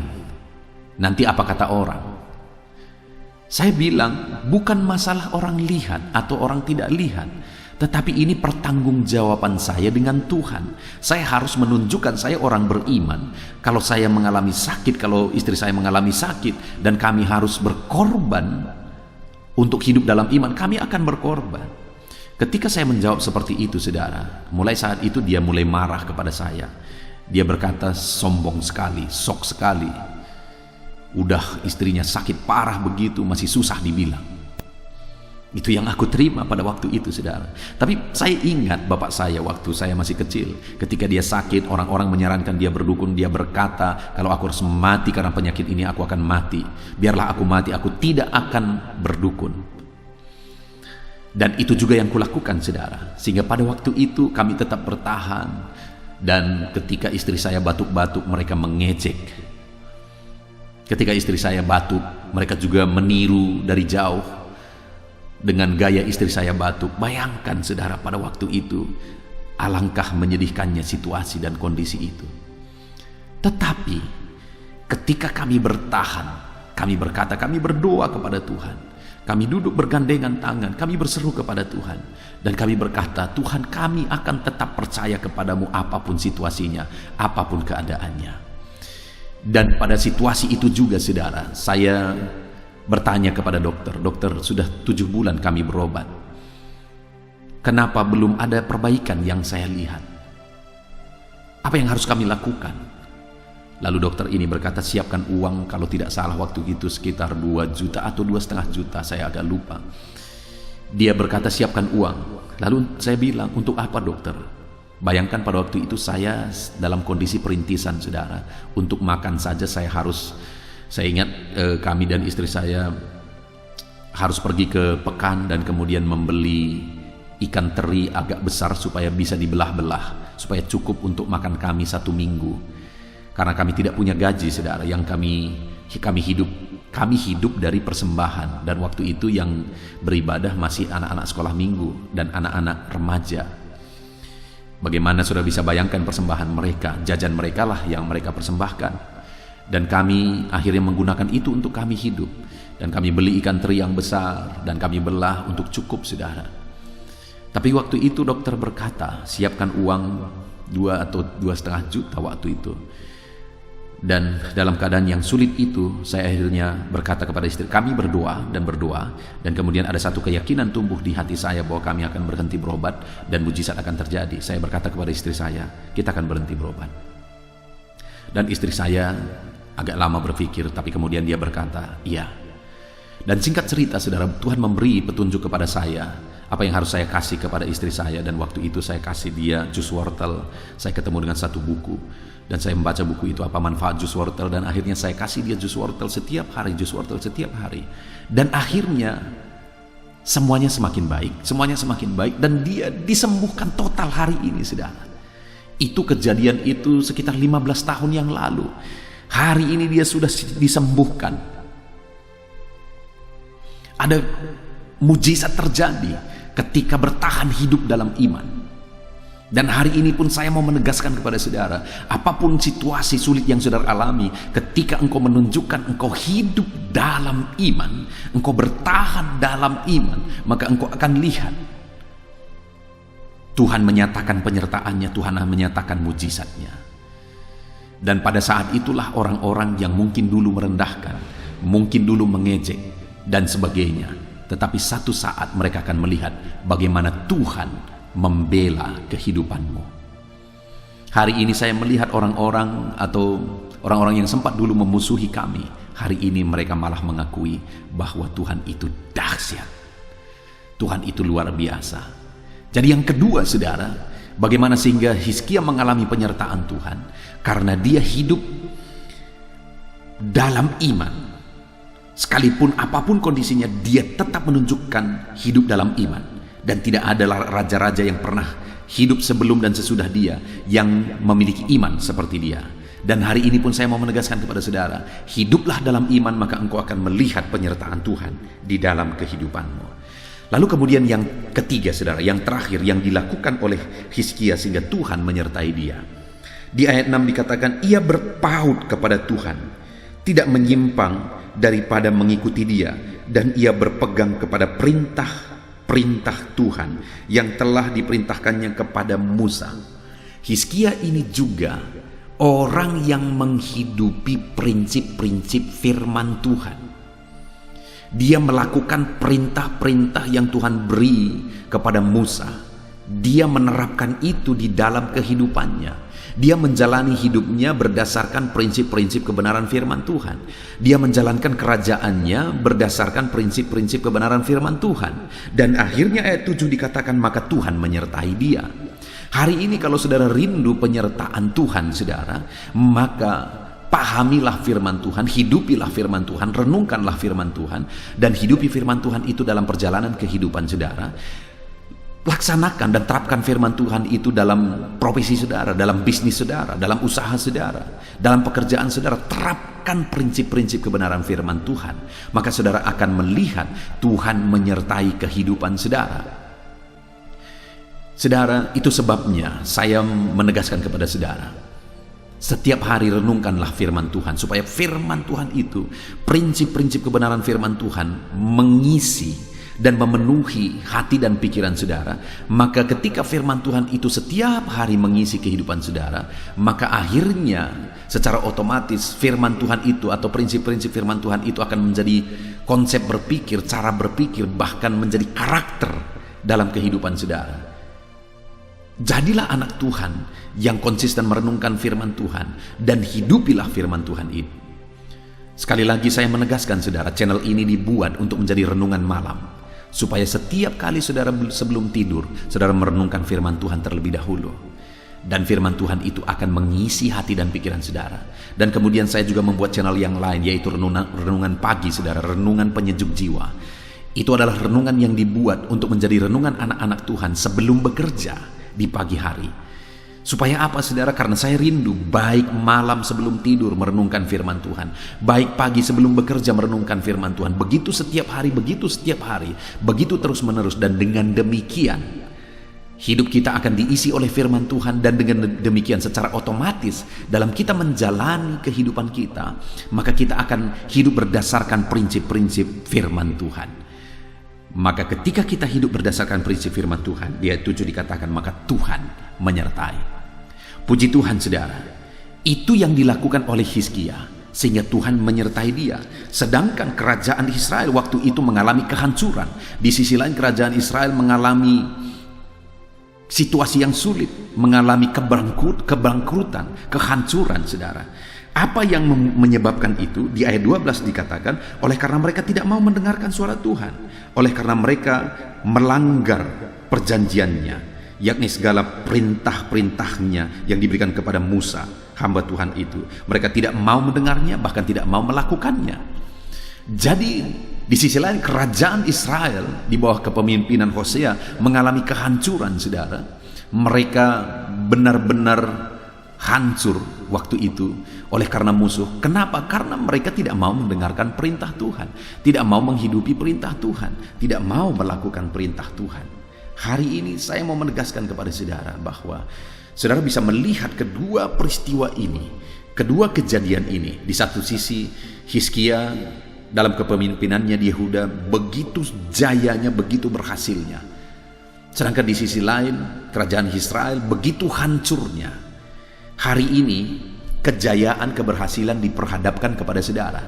A: Nanti apa kata orang? Saya bilang, bukan masalah orang lihat atau orang tidak lihat, tetapi ini pertanggungjawaban saya dengan Tuhan. Saya harus menunjukkan saya orang beriman. Kalau saya mengalami sakit, kalau istri saya mengalami sakit, dan kami harus berkorban untuk hidup dalam iman, kami akan berkorban. Ketika saya menjawab seperti itu, saudara, mulai saat itu dia mulai marah kepada saya. Dia berkata, sombong sekali, sok sekali. Udah istrinya sakit parah begitu, masih susah dibilang. Itu yang aku terima pada waktu itu, saudara. Tapi saya ingat bapak saya waktu saya masih kecil. Ketika dia sakit, orang-orang menyarankan dia berdukun. Dia berkata, kalau aku harus mati karena penyakit ini, aku akan mati. Biarlah aku mati, aku tidak akan berdukun. Dan itu juga yang kulakukan, saudara. Sehingga pada waktu itu kami tetap bertahan. Dan ketika istri saya batuk-batuk, mereka mengejek. Ketika istri saya batuk, mereka juga meniru dari jauh dengan gaya istri saya batuk. Bayangkan, saudara, pada waktu itu alangkah menyedihkannya situasi dan kondisi itu. Tetapi ketika kami bertahan, kami berkata, kami berdoa kepada Tuhan, kami duduk bergandengan tangan, kami berseru kepada Tuhan, dan kami berkata, Tuhan, kami akan tetap percaya kepadamu apapun situasinya, apapun keadaannya. Dan pada situasi itu juga, saudara, saya bertanya kepada dokter, dokter, sudah 7 bulan kami berobat, kenapa belum ada perbaikan yang saya lihat? Apa yang harus kami lakukan? Lalu dokter ini berkata, siapkan uang, kalau tidak salah waktu itu sekitar 2 juta atau 2,5 juta, saya agak lupa. Dia berkata, siapkan uang. Lalu saya bilang, untuk apa, dokter? Bayangkan pada waktu itu saya dalam kondisi perintisan, saudara. Untuk makan saja saya ingat kami dan istri saya harus pergi ke pekan dan kemudian membeli ikan teri agak besar supaya bisa dibelah-belah, supaya cukup untuk makan kami 1 minggu. Karena kami tidak punya gaji, saudara, yang kami hidup dari persembahan. Dan waktu itu yang beribadah masih anak-anak sekolah minggu dan anak-anak remaja. Bagaimana sudah bisa bayangkan persembahan mereka, jajan mereka lah yang mereka persembahkan. Dan kami akhirnya menggunakan itu untuk kami hidup. Dan kami beli ikan teri yang besar dan kami belah untuk cukup, saudara. Tapi waktu itu dokter berkata, siapkan uang 2 atau 2,5 juta waktu itu. Dan dalam keadaan yang sulit itu, saya akhirnya berkata kepada istri, kami berdoa, dan kemudian ada satu keyakinan tumbuh di hati saya bahwa kami akan berhenti berobat dan mujizat akan terjadi. Saya berkata kepada istri saya, kita akan berhenti berobat. Dan istri saya agak lama berpikir, tapi kemudian dia berkata, iya. Dan singkat cerita, saudara, Tuhan memberi petunjuk kepada saya apa yang harus saya kasih kepada istri saya. Dan waktu itu saya kasih dia jus wortel. Saya ketemu dengan satu buku dan saya membaca buku itu, apa manfaat jus wortel, dan akhirnya saya kasih dia jus wortel setiap hari, dan akhirnya semuanya semakin baik, dan dia disembuhkan total hari ini, saudara. Itu kejadian itu sekitar 15 tahun yang lalu. Hari ini dia sudah disembuhkan. Ada mujizat terjadi ketika bertahan hidup dalam iman. Dan hari ini pun saya mau menegaskan kepada saudara, apapun situasi sulit yang saudara alami, ketika engkau menunjukkan engkau hidup dalam iman, engkau bertahan dalam iman, maka engkau akan lihat Tuhan menyatakan penyertaannya, Tuhan menyatakan mujizatnya. Dan pada saat itulah orang-orang yang mungkin dulu merendahkan, mungkin dulu mengejek dan sebagainya, tetapi satu saat mereka akan melihat bagaimana Tuhan membela kehidupanmu. Hari ini saya melihat orang-orang atau orang-orang yang sempat dulu memusuhi kami, hari ini mereka malah mengakui bahwa Tuhan itu dahsyat. Tuhan itu luar biasa. Jadi yang kedua, saudara, bagaimana sehingga Hizkia mengalami penyertaan Tuhan? Karena dia hidup dalam iman. Sekalipun apapun kondisinya, dia tetap menunjukkan hidup dalam iman. Dan tidak ada raja-raja yang pernah hidup sebelum dan sesudah dia yang memiliki iman seperti dia. Dan hari ini pun saya mau menegaskan kepada saudara, hiduplah dalam iman, maka engkau akan melihat penyertaan Tuhan di dalam kehidupanmu. Lalu kemudian yang ketiga, saudara, yang terakhir yang dilakukan oleh Hizkia sehingga Tuhan menyertai dia. Di ayat 6 dikatakan, ia berpaut kepada Tuhan, tidak menyimpang daripada mengikuti dia, dan ia berpegang kepada perintah Tuhan yang telah diperintahkannya kepada Musa. Hizkia ini juga orang yang menghidupi prinsip-prinsip firman Tuhan. Dia melakukan perintah-perintah yang Tuhan beri kepada Musa. Dia menerapkan itu di dalam kehidupannya. Dia menjalani hidupnya berdasarkan prinsip-prinsip kebenaran firman Tuhan. Dia menjalankan kerajaannya berdasarkan prinsip-prinsip kebenaran firman Tuhan. Dan akhirnya ayat 7 dikatakan, maka Tuhan menyertai dia. Hari ini kalau saudara rindu penyertaan Tuhan, saudara, maka pahamilah firman Tuhan, hidupilah firman Tuhan, renungkanlah firman Tuhan, dan hidupi firman Tuhan itu dalam perjalanan kehidupan saudara. Laksanakan dan terapkan firman Tuhan itu dalam profesi saudara, dalam bisnis saudara, dalam usaha saudara, dalam pekerjaan saudara. Terapkan prinsip-prinsip kebenaran firman Tuhan, maka saudara akan melihat Tuhan menyertai kehidupan saudara. Saudara, itu sebabnya saya menegaskan kepada saudara, setiap hari renungkanlah firman Tuhan, supaya firman Tuhan itu, prinsip-prinsip kebenaran firman Tuhan mengisi dan memenuhi hati dan pikiran saudara. Maka ketika firman Tuhan itu setiap hari mengisi kehidupan saudara, maka akhirnya secara otomatis firman Tuhan itu atau prinsip-prinsip firman Tuhan itu akan menjadi konsep berpikir, cara berpikir, bahkan menjadi karakter dalam kehidupan saudara. Jadilah anak Tuhan yang konsisten merenungkan firman Tuhan dan hidupilah firman Tuhan itu. Sekali lagi saya menegaskan saudara, channel ini dibuat untuk menjadi renungan malam, supaya setiap kali saudara sebelum tidur, saudara merenungkan firman Tuhan terlebih dahulu. Dan firman Tuhan itu akan mengisi hati dan pikiran saudara. Dan kemudian saya juga membuat channel yang lain, yaitu renungan pagi saudara, renungan penyejuk jiwa. Itu adalah renungan yang dibuat untuk menjadi renungan anak-anak Tuhan sebelum bekerja di pagi hari. Supaya apa saudara? Karena saya rindu baik malam sebelum tidur merenungkan firman Tuhan, baik pagi sebelum bekerja merenungkan firman Tuhan. Begitu setiap hari, begitu terus menerus. Dan dengan demikian hidup kita akan diisi oleh firman Tuhan. Dan dengan demikian secara otomatis dalam kita menjalani kehidupan kita, maka kita akan hidup berdasarkan prinsip-prinsip firman Tuhan. Maka ketika kita hidup berdasarkan prinsip firman Tuhan, di ayat 7 dikatakan, maka Tuhan menyertai. Puji Tuhan saudara, itu yang dilakukan oleh Hizkia sehingga Tuhan menyertai dia. Sedangkan kerajaan Israel waktu itu mengalami kehancuran. Di sisi lain kerajaan Israel mengalami situasi yang sulit, mengalami kebangkrutan, kehancuran saudara. Apa yang menyebabkan itu? Di ayat 12 dikatakan, oleh karena mereka tidak mau mendengarkan suara Tuhan, oleh karena mereka melanggar perjanjiannya, yakni segala perintah-perintahnya yang diberikan kepada Musa, hamba Tuhan itu. Mereka tidak mau mendengarnya, bahkan tidak mau melakukannya. Jadi di sisi lain kerajaan Israel di bawah kepemimpinan Hosea mengalami kehancuran saudara. Mereka benar-benar hancur waktu itu oleh karena musuh. Kenapa? Karena mereka tidak mau mendengarkan perintah Tuhan, tidak mau menghidupi perintah Tuhan, tidak mau melakukan perintah Tuhan. Hari ini saya mau menegaskan kepada saudara bahwa saudara bisa melihat kedua peristiwa ini, kedua kejadian ini. Di satu sisi Hizkia dalam kepemimpinannya di Yehuda begitu jayanya, begitu berhasilnya. Sedangkan di sisi lain kerajaan Israel begitu hancurnya. Hari ini kejayaan, keberhasilan diperhadapkan kepada saudara.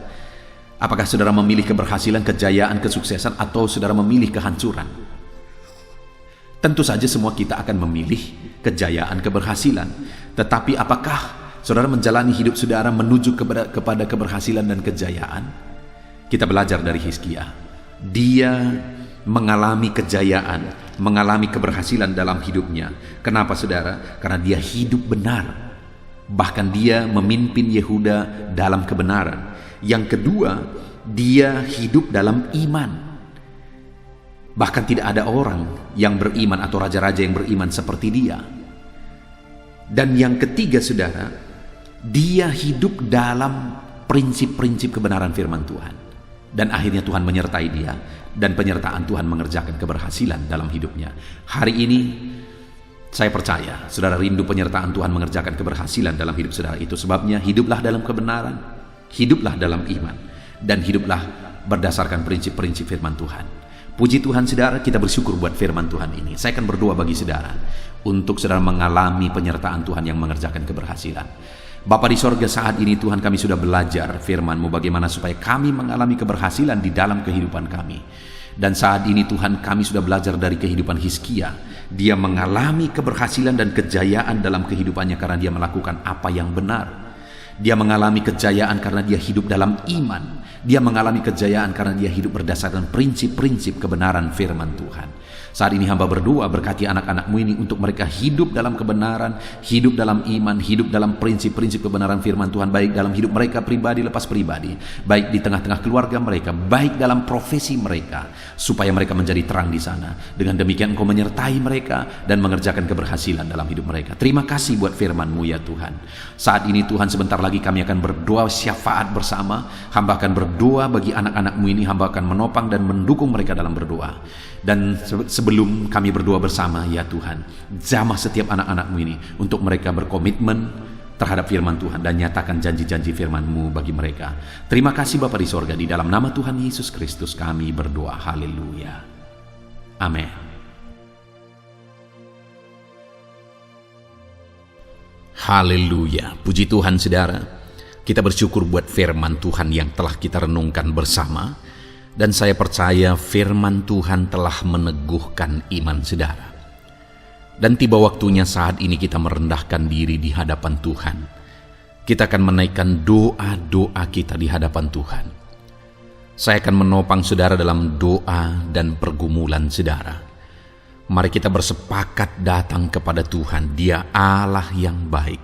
A: Apakah saudara memilih keberhasilan, kejayaan, kesuksesan, atau saudara memilih kehancuran? Tentu saja semua kita akan memilih kejayaan, keberhasilan. Tetapi apakah saudara menjalani hidup saudara menuju kepada keberhasilan dan kejayaan? Kita belajar dari Hizkia. Dia mengalami kejayaan, mengalami keberhasilan dalam hidupnya. Kenapa saudara? Karena dia hidup benar. Bahkan dia memimpin Yehuda dalam kebenaran. Yang kedua, dia hidup dalam iman. Bahkan tidak ada orang yang beriman atau raja-raja yang beriman seperti dia. Dan yang ketiga saudara, dia hidup dalam prinsip-prinsip kebenaran firman Tuhan. Dan akhirnya Tuhan menyertai dia. Dan penyertaan Tuhan mengerjakan keberhasilan dalam hidupnya. Hari ini saya percaya saudara rindu penyertaan Tuhan mengerjakan keberhasilan dalam hidup saudara. Itu sebabnya hiduplah dalam kebenaran, hiduplah dalam iman, dan hiduplah berdasarkan prinsip-prinsip firman Tuhan. Puji Tuhan saudara, kita bersyukur buat firman Tuhan ini. Saya akan berdoa bagi saudara untuk saudara mengalami penyertaan Tuhan yang mengerjakan keberhasilan. Bapa di sorga, saat ini Tuhan kami sudah belajar firman-Mu bagaimana supaya kami mengalami keberhasilan di dalam kehidupan kami. Dan saat ini Tuhan kami sudah belajar dari kehidupan Hizkia. Dia mengalami keberhasilan dan kejayaan dalam kehidupannya karena dia melakukan apa yang benar. Dia mengalami kejayaan karena dia hidup dalam iman. Dia mengalami kejayaan karena dia hidup berdasarkan prinsip-prinsip kebenaran firman Tuhan. Saat ini hamba berdoa, berkati anak-anak-Mu ini untuk mereka hidup dalam kebenaran, hidup dalam iman, hidup dalam prinsip-prinsip kebenaran firman Tuhan, baik dalam hidup mereka pribadi lepas pribadi, baik di tengah-tengah keluarga mereka, baik dalam profesi mereka, supaya mereka menjadi terang di sana. Dengan demikian Engkau menyertai mereka dan mengerjakan keberhasilan dalam hidup mereka. Terima kasih buat firman-Mu ya Tuhan. Saat ini Tuhan, sebentar lagi kami akan berdoa syafaat bersama. Hamba akan berdoa bagi anak-anak-Mu ini, hamba akan menopang dan mendukung mereka dalam berdoa. Dan sebelum kami berdoa bersama ya Tuhan, jamah setiap anak-anak-Mu ini untuk mereka berkomitmen terhadap firman Tuhan dan nyatakan janji-janji firman-Mu bagi mereka. Terima kasih Bapa di sorga, di dalam nama Tuhan Yesus Kristus kami berdoa. Haleluya. Amin. Haleluya. Puji Tuhan saudara. Kita bersyukur buat firman Tuhan yang telah kita renungkan bersama. Dan saya percaya firman Tuhan telah meneguhkan iman saudara. Dan tiba waktunya saat ini kita merendahkan diri di hadapan Tuhan. Kita akan menaikkan doa-doa kita di hadapan Tuhan. Saya akan menopang saudara dalam doa dan pergumulan saudara. Mari kita bersepakat datang kepada Tuhan. Dia Allah yang baik.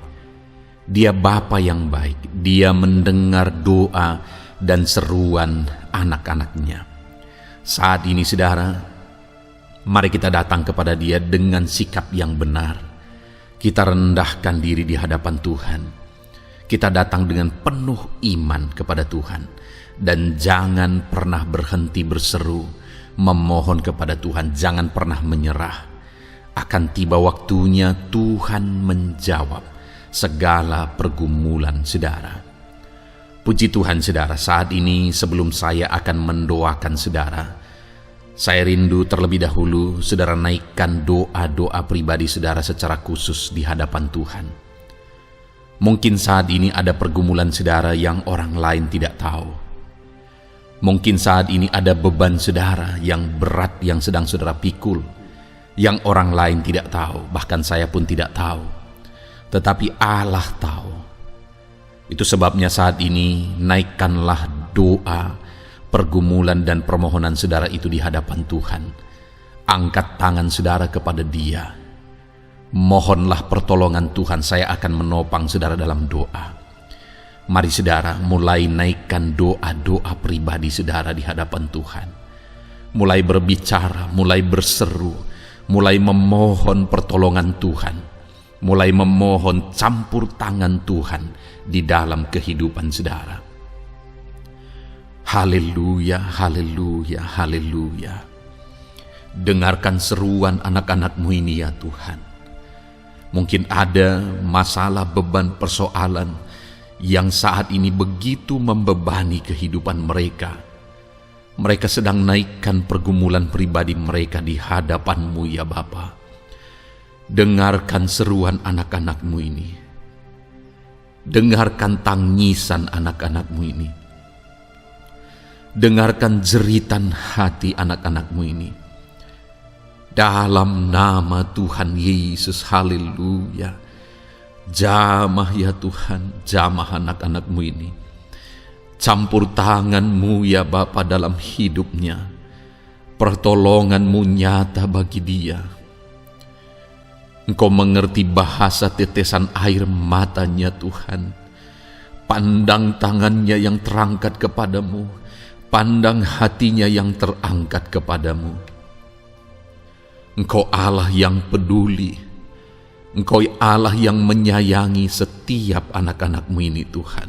A: Dia Bapa yang baik. Dia mendengar doa dan seruan anak-anaknya. Saat ini saudara, mari kita datang kepada Dia dengan sikap yang benar. Kita rendahkan diri di hadapan Tuhan. Kita datang dengan penuh iman kepada Tuhan. Dan jangan pernah berhenti berseru, memohon kepada Tuhan. Jangan pernah menyerah. Akan tiba waktunya Tuhan menjawab segala pergumulan saudara. Puji Tuhan saudara, saat ini sebelum saya akan mendoakan saudara, saya rindu terlebih dahulu saudara naikkan doa-doa pribadi saudara secara khusus di hadapan Tuhan. Mungkin saat ini ada pergumulan saudara yang orang lain tidak tahu. Mungkin saat ini ada beban saudara yang berat yang sedang saudara pikul, yang orang lain tidak tahu, bahkan saya pun tidak tahu. Tetapi Allah tahu. Itu sebabnya saat ini naikkanlah doa, pergumulan dan permohonan saudara itu di hadapan Tuhan. Angkat tangan saudara kepada Dia. Mohonlah pertolongan Tuhan, saya akan menopang saudara dalam doa. Mari saudara mulai naikkan doa-doa pribadi saudara di hadapan Tuhan. Mulai berbicara, mulai berseru, mulai memohon pertolongan Tuhan. Mulai memohon campur tangan Tuhan di dalam kehidupan saudara. Haleluya, haleluya, haleluya. Dengarkan seruan anak-anak-Mu ini ya Tuhan. Mungkin ada masalah, beban, persoalan yang saat ini begitu membebani kehidupan mereka. Mereka sedang naikkan pergumulan pribadi mereka di hadapan-Mu ya Bapa. Dengarkan seruan anak-anak-Mu ini. Dengarkan tangisan anak-anak-Mu ini. Dengarkan jeritan hati anak-anak-Mu ini. Dalam nama Tuhan Yesus, haleluya. Jamah ya Tuhan, jamah anak-anak-Mu ini. Campur tangan-Mu ya Bapa dalam hidupnya. Pertolongan-Mu nyata bagi dia. Engkau mengerti bahasa tetesan air matanya Tuhan. Pandang tangannya yang terangkat kepadamu, pandang hatinya yang terangkat kepadamu. Engkau Allah yang peduli, Engkau Allah yang menyayangi setiap anak-anak-Mu ini Tuhan.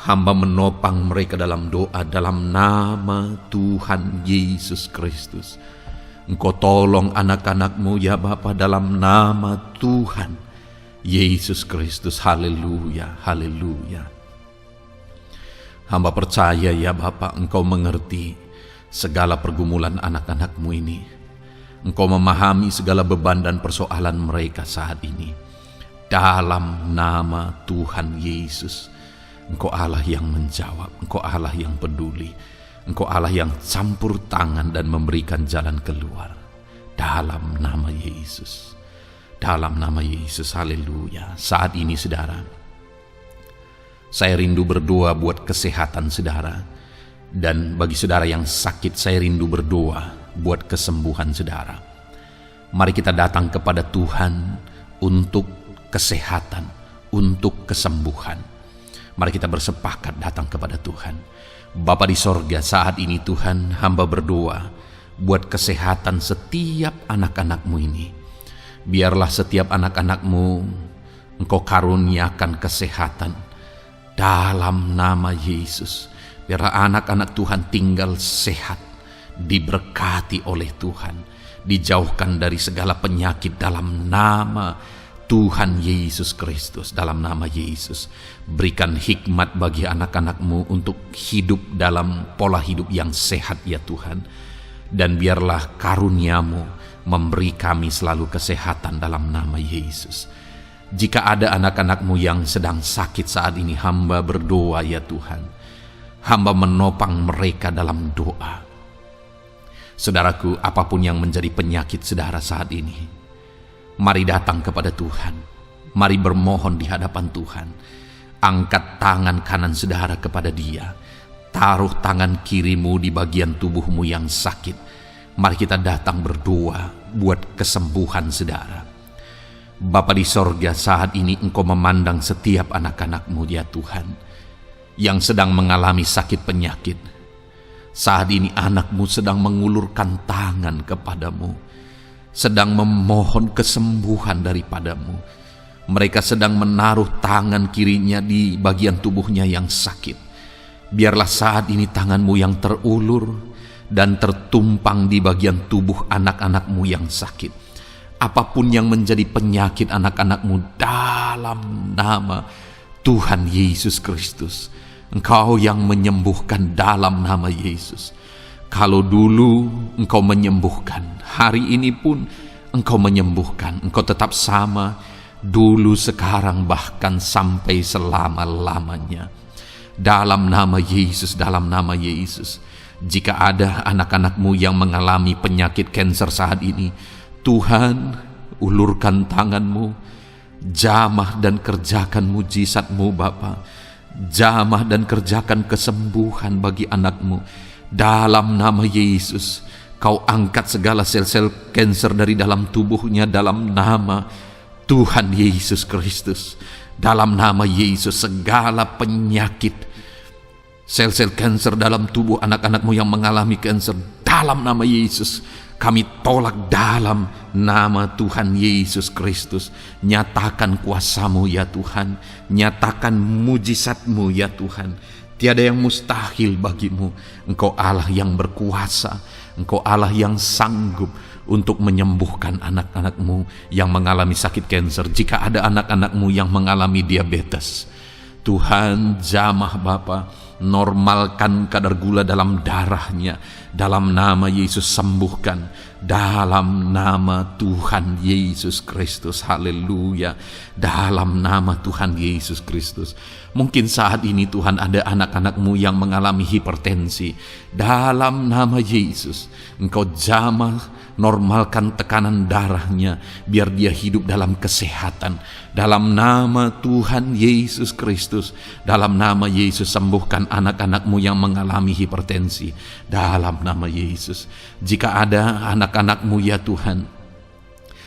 A: Hamba menopang mereka dalam doa dalam nama Tuhan Yesus Kristus. Engkau tolong anak-anak-Mu ya Bapa dalam nama Tuhan Yesus Kristus, haleluya, haleluya. Hamba percaya ya Bapa, Engkau mengerti segala pergumulan anak-anak-Mu ini. Engkau memahami segala beban dan persoalan mereka saat ini. Dalam nama Tuhan Yesus, Engkau Allah yang menjawab, Engkau Allah yang peduli, Engkau Allah yang campur tangan dan memberikan jalan keluar. Dalam nama Yesus. Dalam nama Yesus, haleluya. Saat ini saudara, saya rindu berdoa buat kesehatan saudara. Dan bagi saudara yang sakit, saya rindu berdoa buat kesembuhan saudara. Mari kita datang kepada Tuhan untuk kesehatan, untuk kesembuhan. Mari kita bersepakat datang kepada Tuhan. Bapa di sorga, saat ini Tuhan, hamba berdoa buat kesehatan setiap anak-anak-Mu ini. Biarlah setiap anak-anak-Mu Engkau karuniakan kesehatan dalam nama Yesus. Biarlah anak-anak Tuhan tinggal sehat, diberkati oleh Tuhan, dijauhkan dari segala penyakit dalam nama Tuhan Yesus Kristus. Dalam nama Yesus, berikan hikmat bagi anak-anak-Mu untuk hidup dalam pola hidup yang sehat ya Tuhan. Dan biarlah karunia-Mu memberi kami selalu kesehatan dalam nama Yesus. Jika ada anak-anak-Mu yang sedang sakit saat ini, hamba berdoa ya Tuhan. Hamba menopang mereka dalam doa. Saudaraku, apapun yang menjadi penyakit saudara saat ini, mari datang kepada Tuhan. Mari bermohon di hadapan Tuhan. Angkat tangan kanan saudara kepada Dia. Taruh tangan kirimu di bagian tubuhmu yang sakit. Mari kita datang berdoa buat kesembuhan saudara. Bapa di sorga, saat ini Engkau memandang setiap anak-anak-Mu ya Tuhan, yang sedang mengalami sakit penyakit. Saat ini anak-Mu sedang mengulurkan tangan kepadamu, sedang memohon kesembuhan daripadamu. Mereka sedang menaruh tangan kirinya di bagian tubuhnya yang sakit. Biarlah saat ini tangan-Mu yang terulur dan tertumpang di bagian tubuh anak-anak-Mu yang sakit. Apapun yang menjadi penyakit anak-anak-Mu, dalam nama Tuhan Yesus Kristus, Engkau yang menyembuhkan dalam nama Yesus. Kalau dulu Engkau menyembuhkan, hari ini pun Engkau menyembuhkan. Engkau tetap sama, dulu, sekarang, bahkan sampai selama-lamanya. Dalam nama Yesus, dalam nama Yesus. Jika ada anak-anak-Mu yang mengalami penyakit kanker saat ini, Tuhan, ulurkan tangan-Mu, jamah dan kerjakan mujizat-Mu Bapa. Jamah dan kerjakan kesembuhan bagi anak-Mu. Dalam nama Yesus, Kau angkat segala sel-sel kanker dari dalam tubuhnya dalam nama Tuhan Yesus Kristus. Dalam nama Yesus, segala penyakit, sel-sel kanker dalam tubuh anak-anak-Mu yang mengalami kanker, dalam nama Yesus, kami tolak dalam nama Tuhan Yesus Kristus. Nyatakan kuasa-Mu ya Tuhan, nyatakan mujizat-Mu ya Tuhan. Tiada yang mustahil bagi-Mu. Engkau Allah yang berkuasa, Engkau Allah yang sanggup untuk menyembuhkan anak-anak-Mu yang mengalami sakit kanker. Jika ada anak-anak-Mu yang mengalami diabetes, Tuhan, jamah Bapa, normalkan kadar gula dalam darahnya. Dalam nama Yesus, sembuhkan. dalam nama Tuhan Yesus Kristus. Haleluya. Dalam nama Tuhan Yesus Kristus. Mungkin saat ini Tuhan ada anak-anak-Mu yang mengalami hipertensi. Dalam nama Yesus, Engkau jamah, normalkan tekanan darahnya, biar dia hidup dalam kesehatan. Dalam nama Tuhan Yesus Kristus, dalam nama Yesus, sembuhkan anak-anak-Mu yang mengalami hipertensi. Dalam nama Yesus. Jika ada anak-anak-Mu ya Tuhan,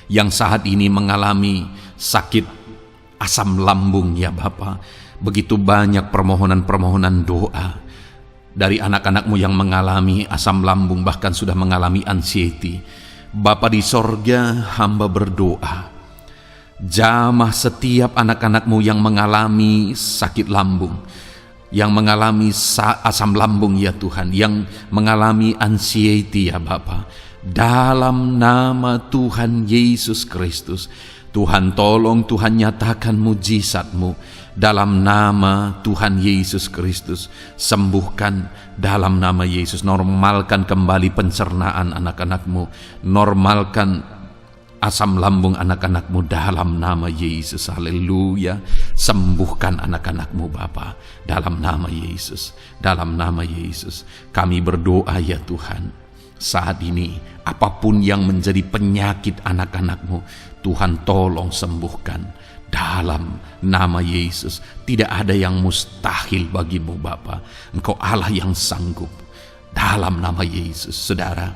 A: yang saat ini mengalami sakit asam lambung ya Bapa, begitu banyak permohonan-permohonan doa dari anak-anak-Mu yang mengalami asam lambung, bahkan sudah mengalami anxiety. Bapa di sorga, hamba berdoa, jamah setiap anak-anak-Mu yang mengalami sakit lambung, yang mengalami asam lambung ya Tuhan, yang mengalami anxiety ya Bapa. Dalam nama Tuhan Yesus Kristus, Tuhan tolong, Tuhan nyatakan mujizat-Mu. Dalam nama Tuhan Yesus Kristus, sembuhkan dalam nama Yesus. Normalkan kembali pencernaan anak-anak-Mu, normalkan asam lambung anak-anak-Mu dalam nama Yesus. Haleluya. Sembuhkan anak-anak-Mu Bapa, dalam nama Yesus. Dalam nama Yesus kami berdoa ya Tuhan, saat ini apapun yang menjadi penyakit anak-anak-Mu, Tuhan tolong sembuhkan dalam nama Yesus. Tidak ada yang mustahil bagi-Mu Bapa. Engkau Allah yang sanggup. Dalam nama Yesus. Saudara,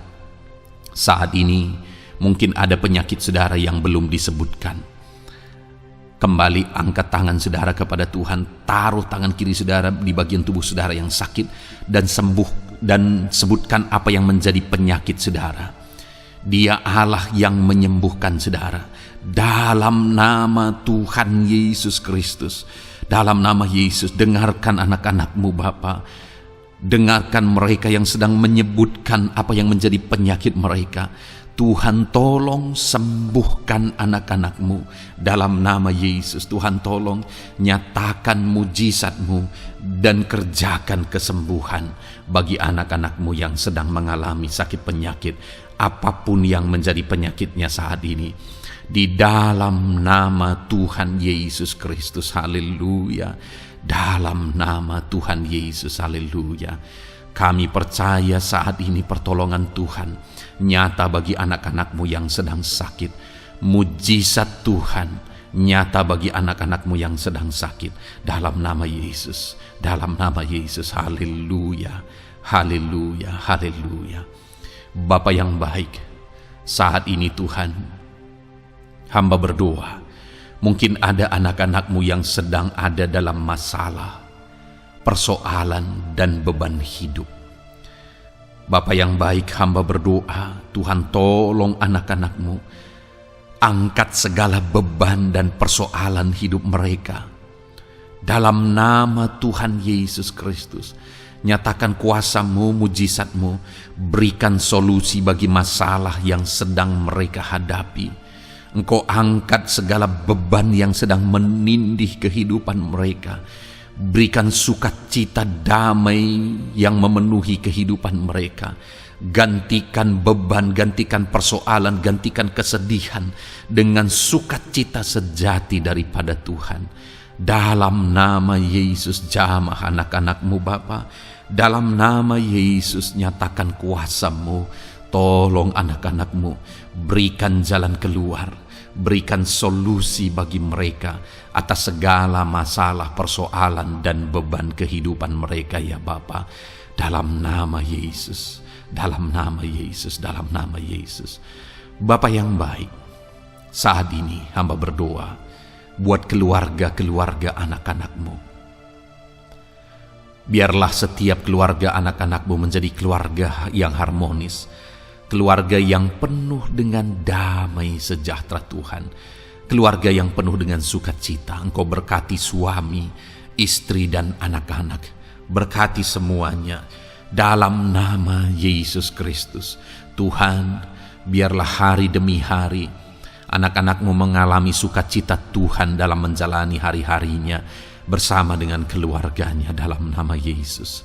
A: saat ini mungkin ada penyakit saudara yang belum disebutkan. Kembali angkat tangan saudara kepada Tuhan, taruh tangan kiri saudara di bagian tubuh saudara yang sakit, dan sembuh, dan sebutkan apa yang menjadi penyakit saudara. Dia Allah yang menyembuhkan saudara. Dalam nama Tuhan Yesus Kristus, dalam nama Yesus, dengarkan anak-anak-Mu Bapa. Dengarkan mereka yang sedang menyebutkan apa yang menjadi penyakit mereka. Tuhan tolong sembuhkan anak-anak-Mu dalam nama Yesus. Tuhan tolong nyatakan mujizat-Mu dan kerjakan kesembuhan bagi anak-anak-Mu yang sedang mengalami sakit penyakit, apapun yang menjadi penyakitnya saat ini. Di dalam nama Tuhan Yesus Kristus. Haleluya. Dalam nama Tuhan Yesus. Haleluya. Kami percaya saat ini pertolongan Tuhan nyata bagi anak-anak-Mu yang sedang sakit. Mujizat Tuhan nyata bagi anak-anak-Mu yang sedang sakit. Dalam nama Yesus. Dalam nama Yesus. Haleluya. Haleluya. Haleluya. Bapa yang baik, saat ini Tuhan, hamba berdoa, mungkin ada anak-anak-Mu yang sedang ada dalam masalah, persoalan, dan beban hidup. Bapa yang baik, hamba berdoa, Tuhan tolong anak-anak-Mu, angkat segala beban dan persoalan hidup mereka. Dalam nama Tuhan Yesus Kristus, nyatakan kuasa-Mu, mujizat-Mu, berikan solusi bagi masalah yang sedang mereka hadapi. Engkau angkat segala beban yang sedang menindih kehidupan mereka. Berikan sukacita damai yang memenuhi kehidupan mereka. Gantikan beban, gantikan persoalan, gantikan kesedihan dengan sukacita sejati daripada Tuhan. Dalam nama Yesus, jamah anak-anak-Mu Bapa. Dalam nama Yesus, nyatakan kuasa-Mu. Tolong anak-anak-Mu, berikan jalan keluar, berikan solusi bagi mereka atas segala masalah, persoalan, dan beban kehidupan mereka ya Bapa. Dalam nama Yesus, dalam nama Yesus, dalam nama Yesus. Bapa yang baik, saat ini hamba berdoa buat keluarga-keluarga anak-anak-Mu. Biarlah setiap keluarga anak-anak-Mu menjadi keluarga yang harmonis, keluarga yang penuh dengan damai sejahtera Tuhan, keluarga yang penuh dengan sukacita. Engkau berkati suami, istri, dan anak-anak, berkati semuanya dalam nama Yesus Kristus. Tuhan, biarlah hari demi hari anak-anak-Mu mengalami sukacita Tuhan dalam menjalani hari-harinya bersama dengan keluarganya dalam nama Yesus.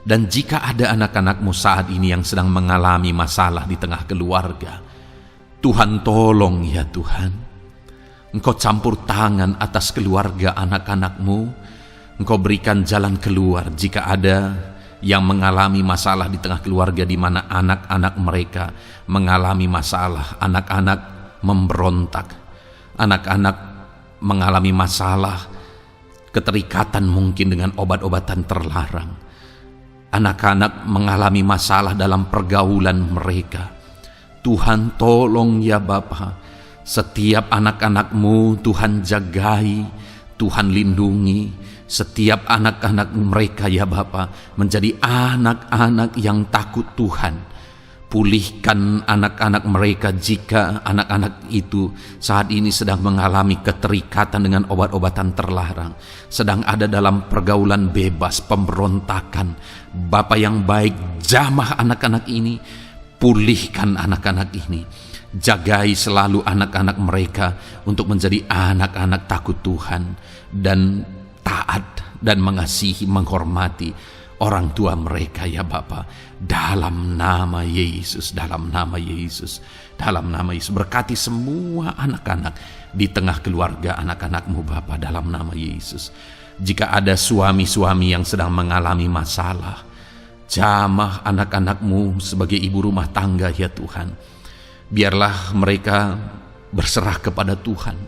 A: Dan jika ada anak-anak-Mu saat ini yang sedang mengalami masalah di tengah keluarga, Tuhan tolong ya Tuhan. Engkau campur tangan atas keluarga anak-anak-Mu. Engkau berikan jalan keluar jika ada yang mengalami masalah di tengah keluarga, di mana anak-anak mereka mengalami masalah, anak-anak memberontak, anak-anak mengalami masalah keterikatan mungkin dengan obat-obatan terlarang, anak-anak mengalami masalah dalam pergaulan mereka. Tuhan tolong ya Bapa, setiap anak-anak-Mu Tuhan jagai, Tuhan lindungi. Setiap anak-anak mereka ya Bapa menjadi anak-anak yang takut Tuhan. Pulihkan anak-anak mereka jika anak-anak itu saat ini sedang mengalami keterikatan dengan obat-obatan terlarang, sedang ada dalam pergaulan bebas, pemberontakan. Bapa yang baik, jamah anak-anak ini, pulihkan anak-anak ini. Jagai selalu anak-anak mereka untuk menjadi anak-anak takut Tuhan dan taat dan mengasihi, menghormati orang tua mereka ya Bapa. Dalam nama Yesus, dalam nama Yesus, dalam nama Yesus. Berkati semua anak-anak di tengah keluarga anak-anak-Mu Bapa, dalam nama Yesus. Jika ada suami-suami yang sedang mengalami masalah, jamah anak-anak-Mu sebagai ibu rumah tangga ya Tuhan. Biarlah mereka berserah kepada Tuhan,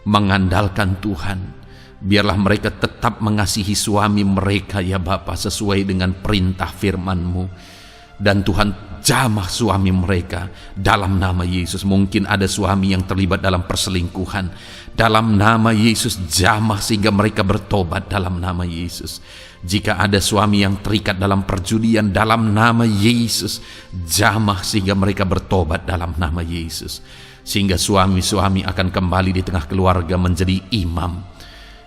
A: mengandalkan Tuhan. Biarlah mereka tetap mengasihi suami mereka ya Bapa, sesuai dengan perintah firman-Mu. Dan Tuhan jamah suami mereka dalam nama Yesus. Mungkin ada suami yang terlibat dalam perselingkuhan, dalam nama Yesus jamah sehingga mereka bertobat dalam nama Yesus. Jika ada suami yang terikat dalam perjudian, dalam nama Yesus jamah sehingga mereka bertobat dalam nama Yesus. Sehingga suami-suami akan kembali di tengah keluarga menjadi imam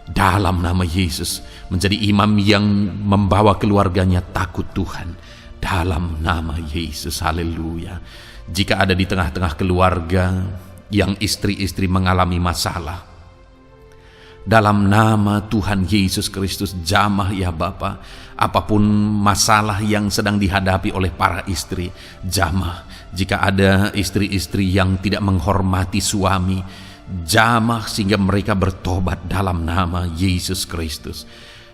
A: dalam nama Yesus, menjadi imam yang membawa keluarganya takut Tuhan dalam nama Yesus. Haleluya. Jika ada di tengah-tengah keluarga yang istri-istri mengalami masalah, dalam nama Tuhan Yesus Kristus jamah ya Bapa, apapun masalah yang sedang dihadapi oleh para istri, jamah. Jika ada istri-istri yang tidak menghormati suami, jamah sehingga mereka bertobat dalam nama Yesus Kristus.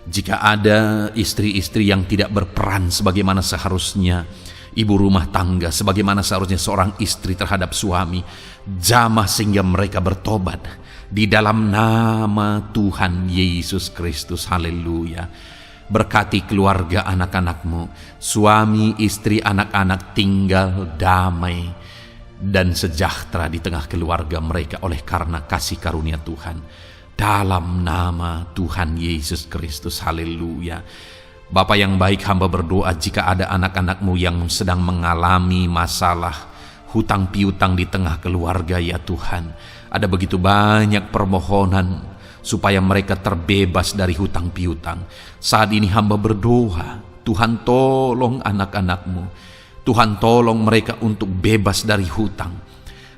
A: Jika ada istri-istri yang tidak berperan sebagaimana seharusnya ibu rumah tangga, sebagaimana seharusnya seorang istri terhadap suami, jamah sehingga mereka bertobat di dalam nama Tuhan Yesus Kristus. Haleluya. Berkati keluarga anak-anak-Mu, suami, istri, anak-anak tinggal damai dan sejahtera di tengah keluarga mereka oleh karena kasih karunia Tuhan. Dalam nama Tuhan Yesus Kristus. Haleluya. Bapa yang baik, hamba berdoa jika ada anak-anak-Mu yang sedang mengalami masalah hutang piutang di tengah keluarga ya Tuhan. Ada begitu banyak permohonan supaya mereka terbebas dari hutang piutang. Saat ini hamba berdoa, Tuhan tolong anak-anak-Mu. Tuhan tolong mereka untuk bebas dari hutang.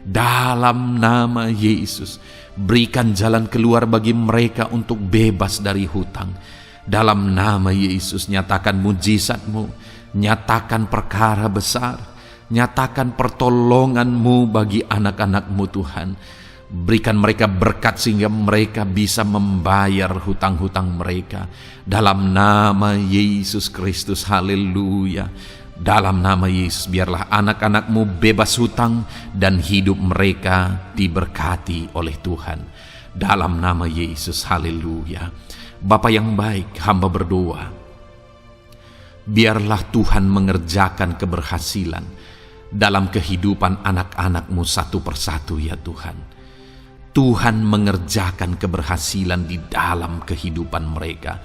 A: Dalam nama Yesus, berikan jalan keluar bagi mereka untuk bebas dari hutang. Dalam nama Yesus, nyatakan mujizat-Mu, nyatakan perkara besar, nyatakan pertolongan-Mu bagi anak-anak-Mu Tuhan. Berikan mereka berkat sehingga mereka bisa membayar hutang-hutang mereka. Dalam nama Yesus Kristus, haleluya. Dalam nama Yesus, biarlah anak-anak-Mu bebas hutang dan hidup mereka diberkati oleh Tuhan. Dalam nama Yesus, haleluya. Bapa yang baik, hamba berdoa, biarlah Tuhan mengerjakan keberhasilan dalam kehidupan anak-anak-Mu satu persatu ya Tuhan. Tuhan mengerjakan keberhasilan di dalam kehidupan mereka.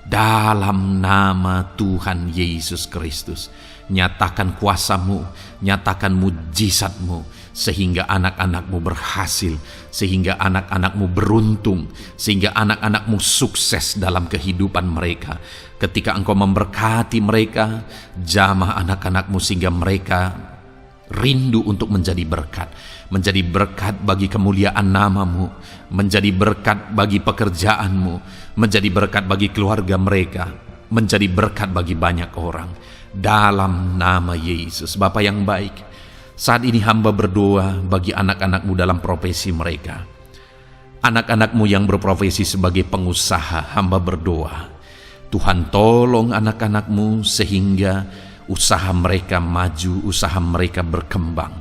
A: Dalam nama Tuhan Yesus Kristus, nyatakan kuasa-Mu, nyatakan mujizat-Mu, sehingga anak-anak-Mu berhasil, sehingga anak-anak-Mu beruntung, sehingga anak-anak-Mu sukses dalam kehidupan mereka. Ketika Engkau memberkati mereka, jamah anak-anak-Mu sehingga mereka rindu untuk menjadi berkat bagi kemuliaan nama-Mu, menjadi berkat bagi pekerjaan-Mu, menjadi berkat bagi keluarga mereka. menjadi berkat bagi banyak orang. Dalam nama Yesus. Bapa yang baik, saat ini hamba berdoa bagi anak-anak-Mu dalam profesi mereka. Anak-anak-Mu yang berprofesi sebagai pengusaha, hamba berdoa, Tuhan tolong anak-anak-Mu sehingga usaha mereka maju, usaha mereka berkembang,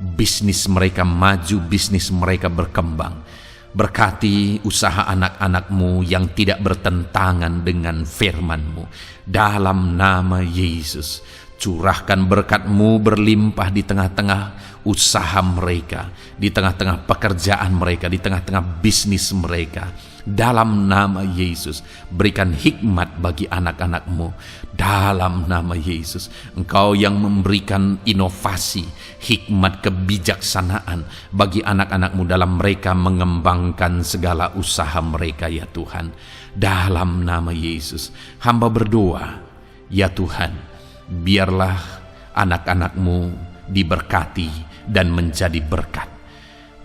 A: bisnis mereka maju, bisnis mereka berkembang. Berkati usaha anak-anak-Mu yang tidak bertentangan dengan firman-Mu. Dalam nama Yesus, curahkan berkat-Mu berlimpah di tengah-tengah usaha mereka, di tengah-tengah pekerjaan mereka, di tengah-tengah bisnis mereka. Dalam nama Yesus, berikan hikmat bagi anak-anak-Mu. Dalam nama Yesus, Engkau yang memberikan inovasi, hikmat, kebijaksanaan bagi anak-anak-Mu dalam mereka mengembangkan segala usaha mereka, ya Tuhan. Dalam nama Yesus, hamba berdoa, ya Tuhan, biarlah anak-anak-Mu diberkati dan menjadi berkat.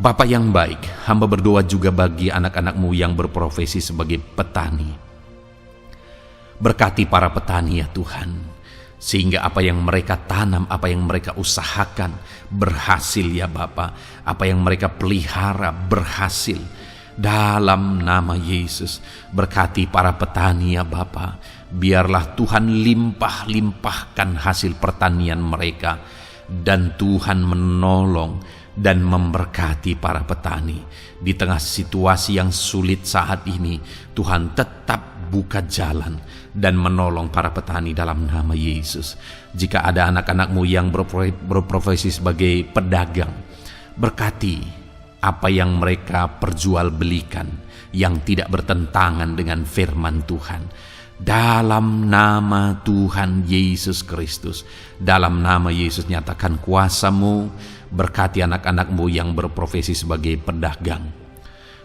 A: Bapa yang baik, hamba berdoa juga bagi anak-anak-Mu yang berprofesi sebagai petani. Berkati para petani, ya Tuhan, sehingga apa yang mereka tanam, apa yang mereka usahakan berhasil, ya Bapa. Apa yang mereka pelihara berhasil. Dalam nama Yesus, berkati para petani, ya Bapa. Biarlah Tuhan limpah-limpahkan hasil pertanian mereka, dan Tuhan menolong dan memberkati para petani. Di tengah situasi yang sulit saat ini, Tuhan tetap buka jalan dan menolong para petani dalam nama Yesus. Jika ada anak-anak-Mu yang berprofesi sebagai pedagang, berkati apa yang mereka perjualbelikan yang tidak bertentangan dengan firman Tuhan. Dalam nama Tuhan Yesus Kristus, dalam nama Yesus, nyatakan kuasa-Mu, berkati anak-anak-Mu yang berprofesi sebagai pedagang.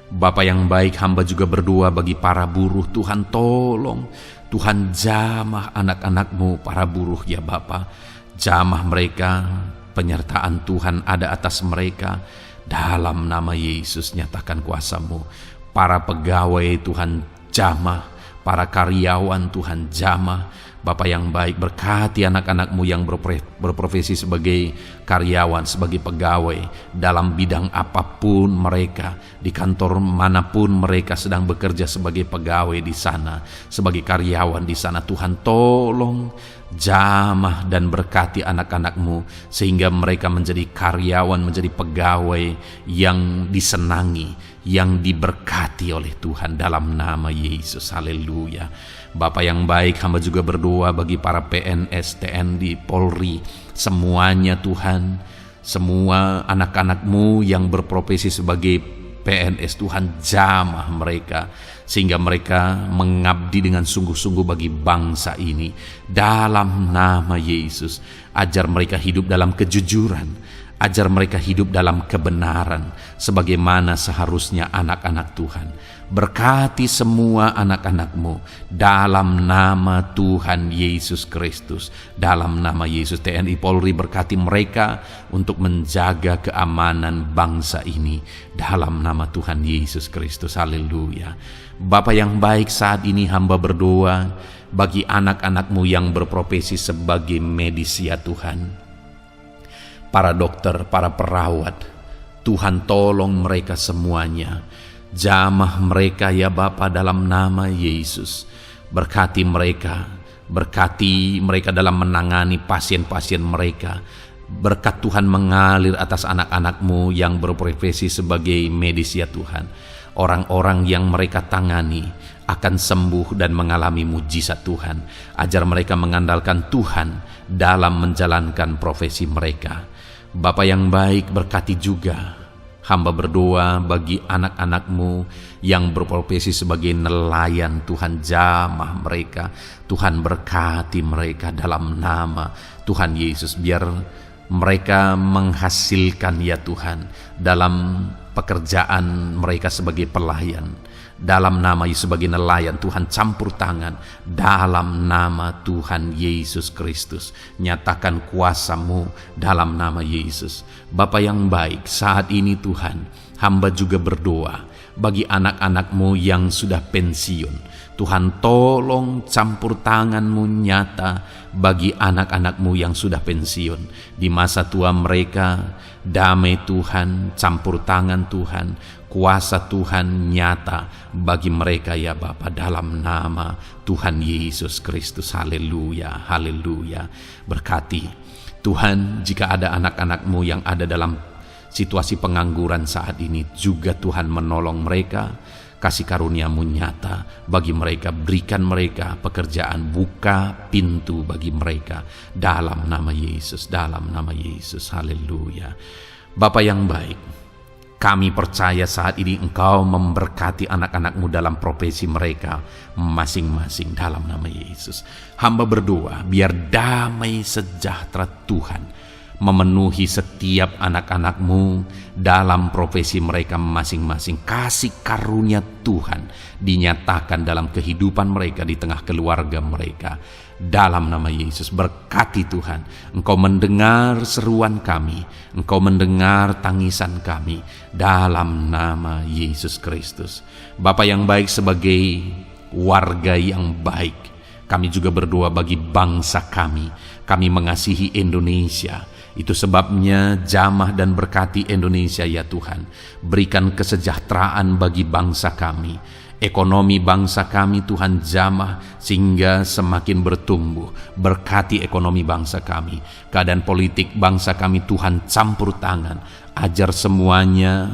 A: Bapa yang baik, hamba juga berdoa bagi para buruh. Tuhan tolong, Tuhan jamah anak-anak-Mu para buruh, ya Bapa. Jamah mereka, penyertaan Tuhan ada atas mereka. Dalam nama Yesus, nyatakan kuasa-Mu. Para pegawai Tuhan jamah, para karyawan Tuhan jamah. Bapa yang baik, berkati anak-anak-Mu yang berprofesi sebagai karyawan, sebagai pegawai dalam bidang apapun mereka, di kantor manapun mereka sedang bekerja sebagai pegawai di sana, sebagai karyawan di sana. Tuhan tolong jamah dan berkati anak-anak-Mu sehingga mereka menjadi karyawan, menjadi pegawai yang disenangi, yang diberkati oleh Tuhan dalam nama Yesus. Haleluya. Bapa yang baik, hamba juga berdoa bagi para PNS, TNI, Polri, semuanya Tuhan, semua anak-anak-Mu yang berprofesi sebagai PNS, Tuhan jamah mereka sehingga mereka mengabdi dengan sungguh-sungguh bagi bangsa ini. Dalam nama Yesus, ajar mereka hidup dalam kejujuran, ajar mereka hidup dalam kebenaran sebagaimana seharusnya anak-anak Tuhan. Berkati semua anak-anak-Mu dalam nama Tuhan Yesus Kristus. Dalam nama Yesus, TNI Polri berkati mereka untuk menjaga keamanan bangsa ini dalam nama Tuhan Yesus Kristus. Haleluya. Bapa yang baik, saat ini hamba berdoa bagi anak-anak-Mu yang berprofesi sebagai medis, ya Tuhan. Para dokter, para perawat, Tuhan tolong mereka semuanya. Jamah mereka, ya Bapa, dalam nama Yesus. Berkati mereka dalam menangani pasien-pasien mereka. Berkat Tuhan mengalir atas anak-anak-Mu yang berprofesi sebagai medis, ya Tuhan. Orang-orang yang mereka tangani akan sembuh dan mengalami mujizat Tuhan. Ajar mereka mengandalkan Tuhan dalam menjalankan profesi mereka. Bapa yang baik, berkati juga hamba berdoa bagi anak-anak-Mu yang berprofesi sebagai nelayan. Tuhan jamah mereka, Tuhan berkati mereka dalam nama Tuhan Yesus. Biar mereka menghasilkan, ya Tuhan, dalam pekerjaan mereka sebagai pelayan. Dalam nama Yesus, sebagai nelayan, Tuhan campur tangan. Dalam nama Tuhan Yesus Kristus, nyatakan kuasa-Mu dalam nama Yesus. Bapa yang baik, saat ini Tuhan, hamba juga berdoa bagi anak-anak-Mu yang sudah pensiun. Tuhan, tolong campur tangan-Mu nyata bagi anak-anak-Mu yang sudah pensiun. Di masa tua mereka, damai Tuhan, campur tangan Tuhan, kuasa Tuhan nyata bagi mereka ya Bapa, dalam nama Tuhan Yesus Kristus. Haleluya, haleluya. Berkati Tuhan, jika ada anak-anak-Mu yang ada dalam situasi pengangguran saat ini, juga Tuhan menolong mereka. Kasih karunia-Mu nyata bagi mereka, berikan mereka pekerjaan, buka pintu bagi mereka dalam nama Yesus, dalam nama Yesus. Haleluya. Bapa yang baik, kami percaya saat ini Engkau memberkati anak-anak-Mu dalam profesi mereka masing-masing dalam nama Yesus. Hamba berdoa biar damai sejahtera Tuhan memenuhi setiap anak-anak-Mu dalam profesi mereka masing-masing. Kasih karunia Tuhan dinyatakan dalam kehidupan mereka, di tengah keluarga mereka. Dalam nama Yesus, berkati Tuhan. Engkau mendengar seruan kami, Engkau mendengar tangisan kami dalam nama Yesus Kristus. Bapa yang baik, sebagai warga yang baik, kami juga berdoa bagi bangsa kami. Kami mengasihi Indonesia. Itu sebabnya jamah dan berkati Indonesia ya Tuhan. Berikan kesejahteraan bagi bangsa kami. Ekonomi bangsa kami Tuhan jamah sehingga semakin bertumbuh. Berkati ekonomi bangsa kami. Keadaan politik bangsa kami Tuhan campur tangan. Ajar semuanya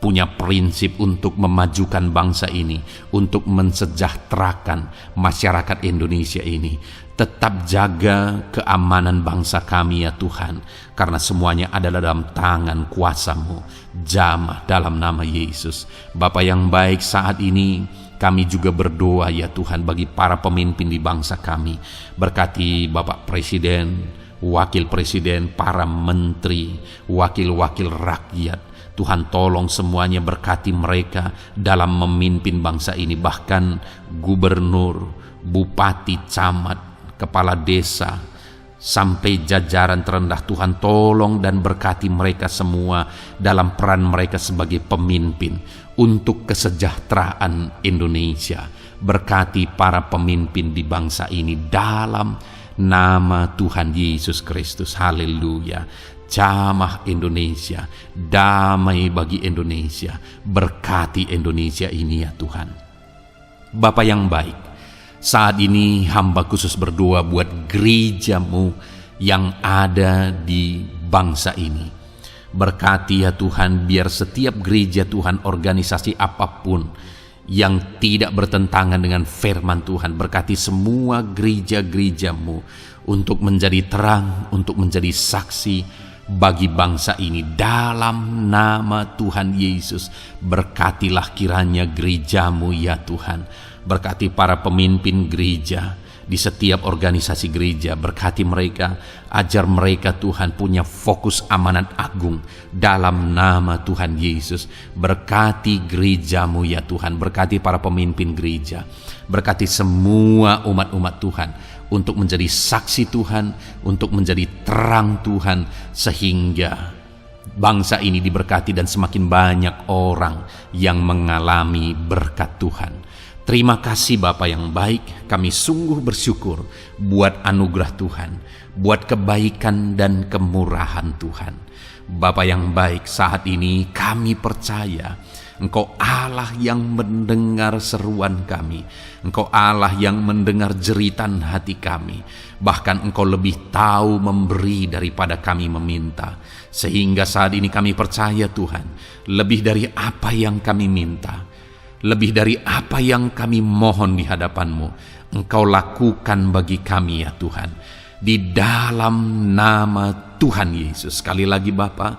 A: punya prinsip untuk memajukan bangsa ini, untuk mensejahterakan masyarakat Indonesia ini. Tetap jaga keamanan bangsa kami ya Tuhan, karena semuanya adalah dalam tangan kuasa-Mu. Jamah dalam nama Yesus. Bapa yang baik, saat ini kami juga berdoa ya Tuhan bagi para pemimpin di bangsa kami. Berkati Bapak Presiden, Wakil Presiden, para menteri, wakil-wakil rakyat. Tuhan, tolong semuanya, berkati mereka dalam memimpin bangsa ini. Bahkan gubernur, bupati, camat, kepala desa, sampai jajaran terendah. Tuhan, tolong dan berkati mereka semua dalam peran mereka sebagai pemimpin untuk kesejahteraan Indonesia. Berkati para pemimpin di bangsa ini dalam nama Tuhan Yesus Kristus. Haleluya. Jamah Indonesia, damai bagi Indonesia. Berkati Indonesia ini ya Tuhan. Bapa yang baik, saat ini hamba khusus berdoa buat gereja-Mu yang ada di bangsa ini. Berkati ya Tuhan, biar setiap gereja Tuhan, organisasi apapun yang tidak bertentangan dengan firman Tuhan, berkati semua gereja-gereja-Mu untuk menjadi terang, untuk menjadi saksi bagi bangsa ini dalam nama Tuhan Yesus. Berkatilah kiranya gereja-Mu ya Tuhan. Berkati para pemimpin gereja di setiap organisasi gereja. Berkati mereka, ajar mereka Tuhan punya fokus amanat agung dalam nama Tuhan Yesus. Berkati gereja-Mu ya Tuhan. Berkati para pemimpin gereja. Berkati semua umat-umat Tuhan untuk menjadi saksi Tuhan, untuk menjadi terang Tuhan, sehingga bangsa ini diberkati dan semakin banyak orang yang mengalami berkat Tuhan. Terima kasih Bapa yang baik, kami sungguh bersyukur buat anugerah Tuhan, buat kebaikan dan kemurahan Tuhan. Bapa yang baik, saat ini kami percaya Engkau Allah yang mendengar seruan kami. Engkau Allah yang mendengar jeritan hati kami. Bahkan Engkau lebih tahu memberi daripada kami meminta. Sehingga saat ini kami percaya Tuhan, lebih dari apa yang kami minta, lebih dari apa yang kami mohon di hadapan-Mu, Engkau lakukan bagi kami ya Tuhan. Di dalam nama Tuhan Yesus. Sekali lagi Bapa,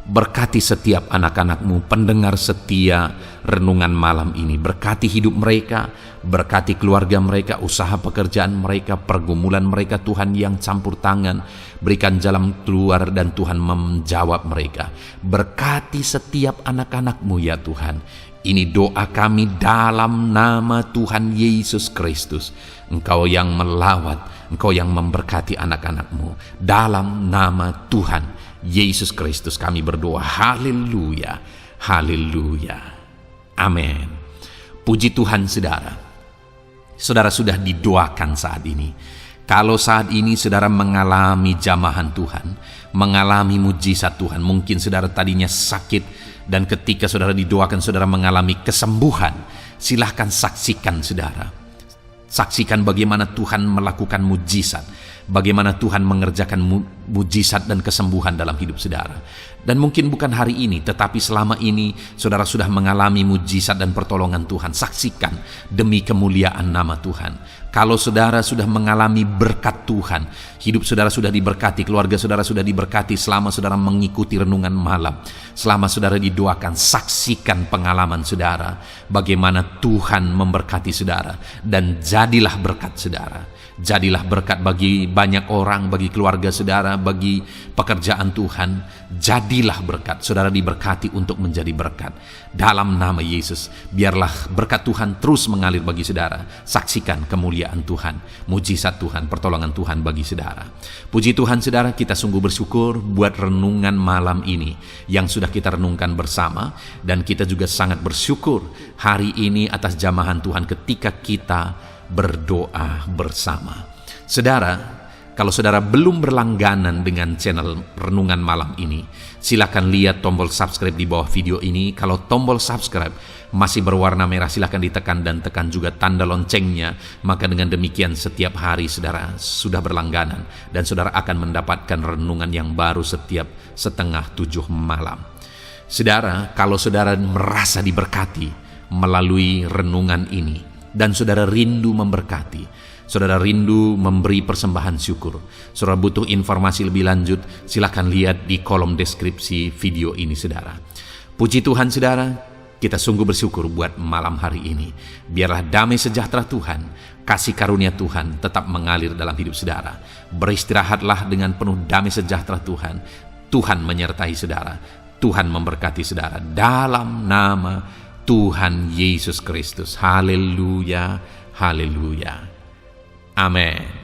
A: berkati setiap anak-anak-Mu, pendengar setia renungan malam ini. Berkati hidup mereka, berkati keluarga mereka, usaha pekerjaan mereka, pergumulan mereka Tuhan yang campur tangan. Berikan jalan keluar dan Tuhan menjawab mereka. Berkati setiap anak-anak-Mu ya Tuhan. Ini doa kami dalam nama Tuhan Yesus Kristus. Engkau yang melawat, Engkau yang memberkati anak-anak-Mu. Dalam nama Tuhan Yesus Kristus kami berdoa. Haleluya, haleluya, amin. Puji Tuhan saudara. saudara sudah didoakan saat ini. Kalau saat ini saudara mengalami jamahan Tuhan, mengalami mujizat Tuhan, mungkin saudara tadinya sakit dan ketika saudara didoakan saudara mengalami kesembuhan, silahkan saksikan saudara. Saksikan bagaimana Tuhan melakukan mujizat, bagaimana Tuhan mengerjakan mujizat dan kesembuhan dalam hidup saudara. Dan mungkin bukan hari ini, tetapi selama ini saudara sudah mengalami mujizat dan pertolongan Tuhan. Saksikan demi kemuliaan nama Tuhan. Kalau saudara sudah mengalami berkat Tuhan, hidup saudara sudah diberkati, keluarga saudara sudah diberkati selama saudara mengikuti renungan malam, selama saudara didoakan, saksikan pengalaman saudara, bagaimana Tuhan memberkati saudara, dan jadilah berkat saudara. Jadilah berkat bagi banyak orang, bagi keluarga saudara, bagi pekerjaan Tuhan. Jadilah berkat, saudara diberkati untuk menjadi berkat. Dalam nama Yesus, biarlah berkat Tuhan terus mengalir bagi saudara. Saksikan kemuliaan Tuhan, mujizat Tuhan, pertolongan Tuhan bagi saudara. Puji Tuhan saudara, kita sungguh bersyukur buat renungan malam ini yang sudah kita renungkan bersama. Dan kita juga sangat bersyukur hari ini atas jamahan Tuhan ketika kita berdoa bersama. Saudara, kalau saudara belum berlangganan dengan channel Renungan Malam ini, silakan lihat tombol subscribe di bawah video ini. Kalau tombol subscribe masih berwarna merah, silakan ditekan dan tekan juga tanda loncengnya. Maka dengan demikian setiap hari saudara sudah berlangganan dan saudara akan mendapatkan renungan yang baru setiap 6:30 malam. Saudara, kalau saudara merasa diberkati melalui renungan ini, dan saudara rindu memberkati, saudara rindu memberi persembahan syukur, saudara butuh informasi lebih lanjut, silakan lihat di kolom deskripsi video ini saudara. Puji Tuhan saudara, kita sungguh bersyukur buat malam hari ini. Biarlah damai sejahtera Tuhan, kasih karunia Tuhan tetap mengalir dalam hidup saudara. Beristirahatlah dengan penuh damai sejahtera Tuhan. Tuhan menyertai saudara, Tuhan memberkati saudara dalam nama Tuhan Yesus Kristus. Haleluya, haleluya. Amin.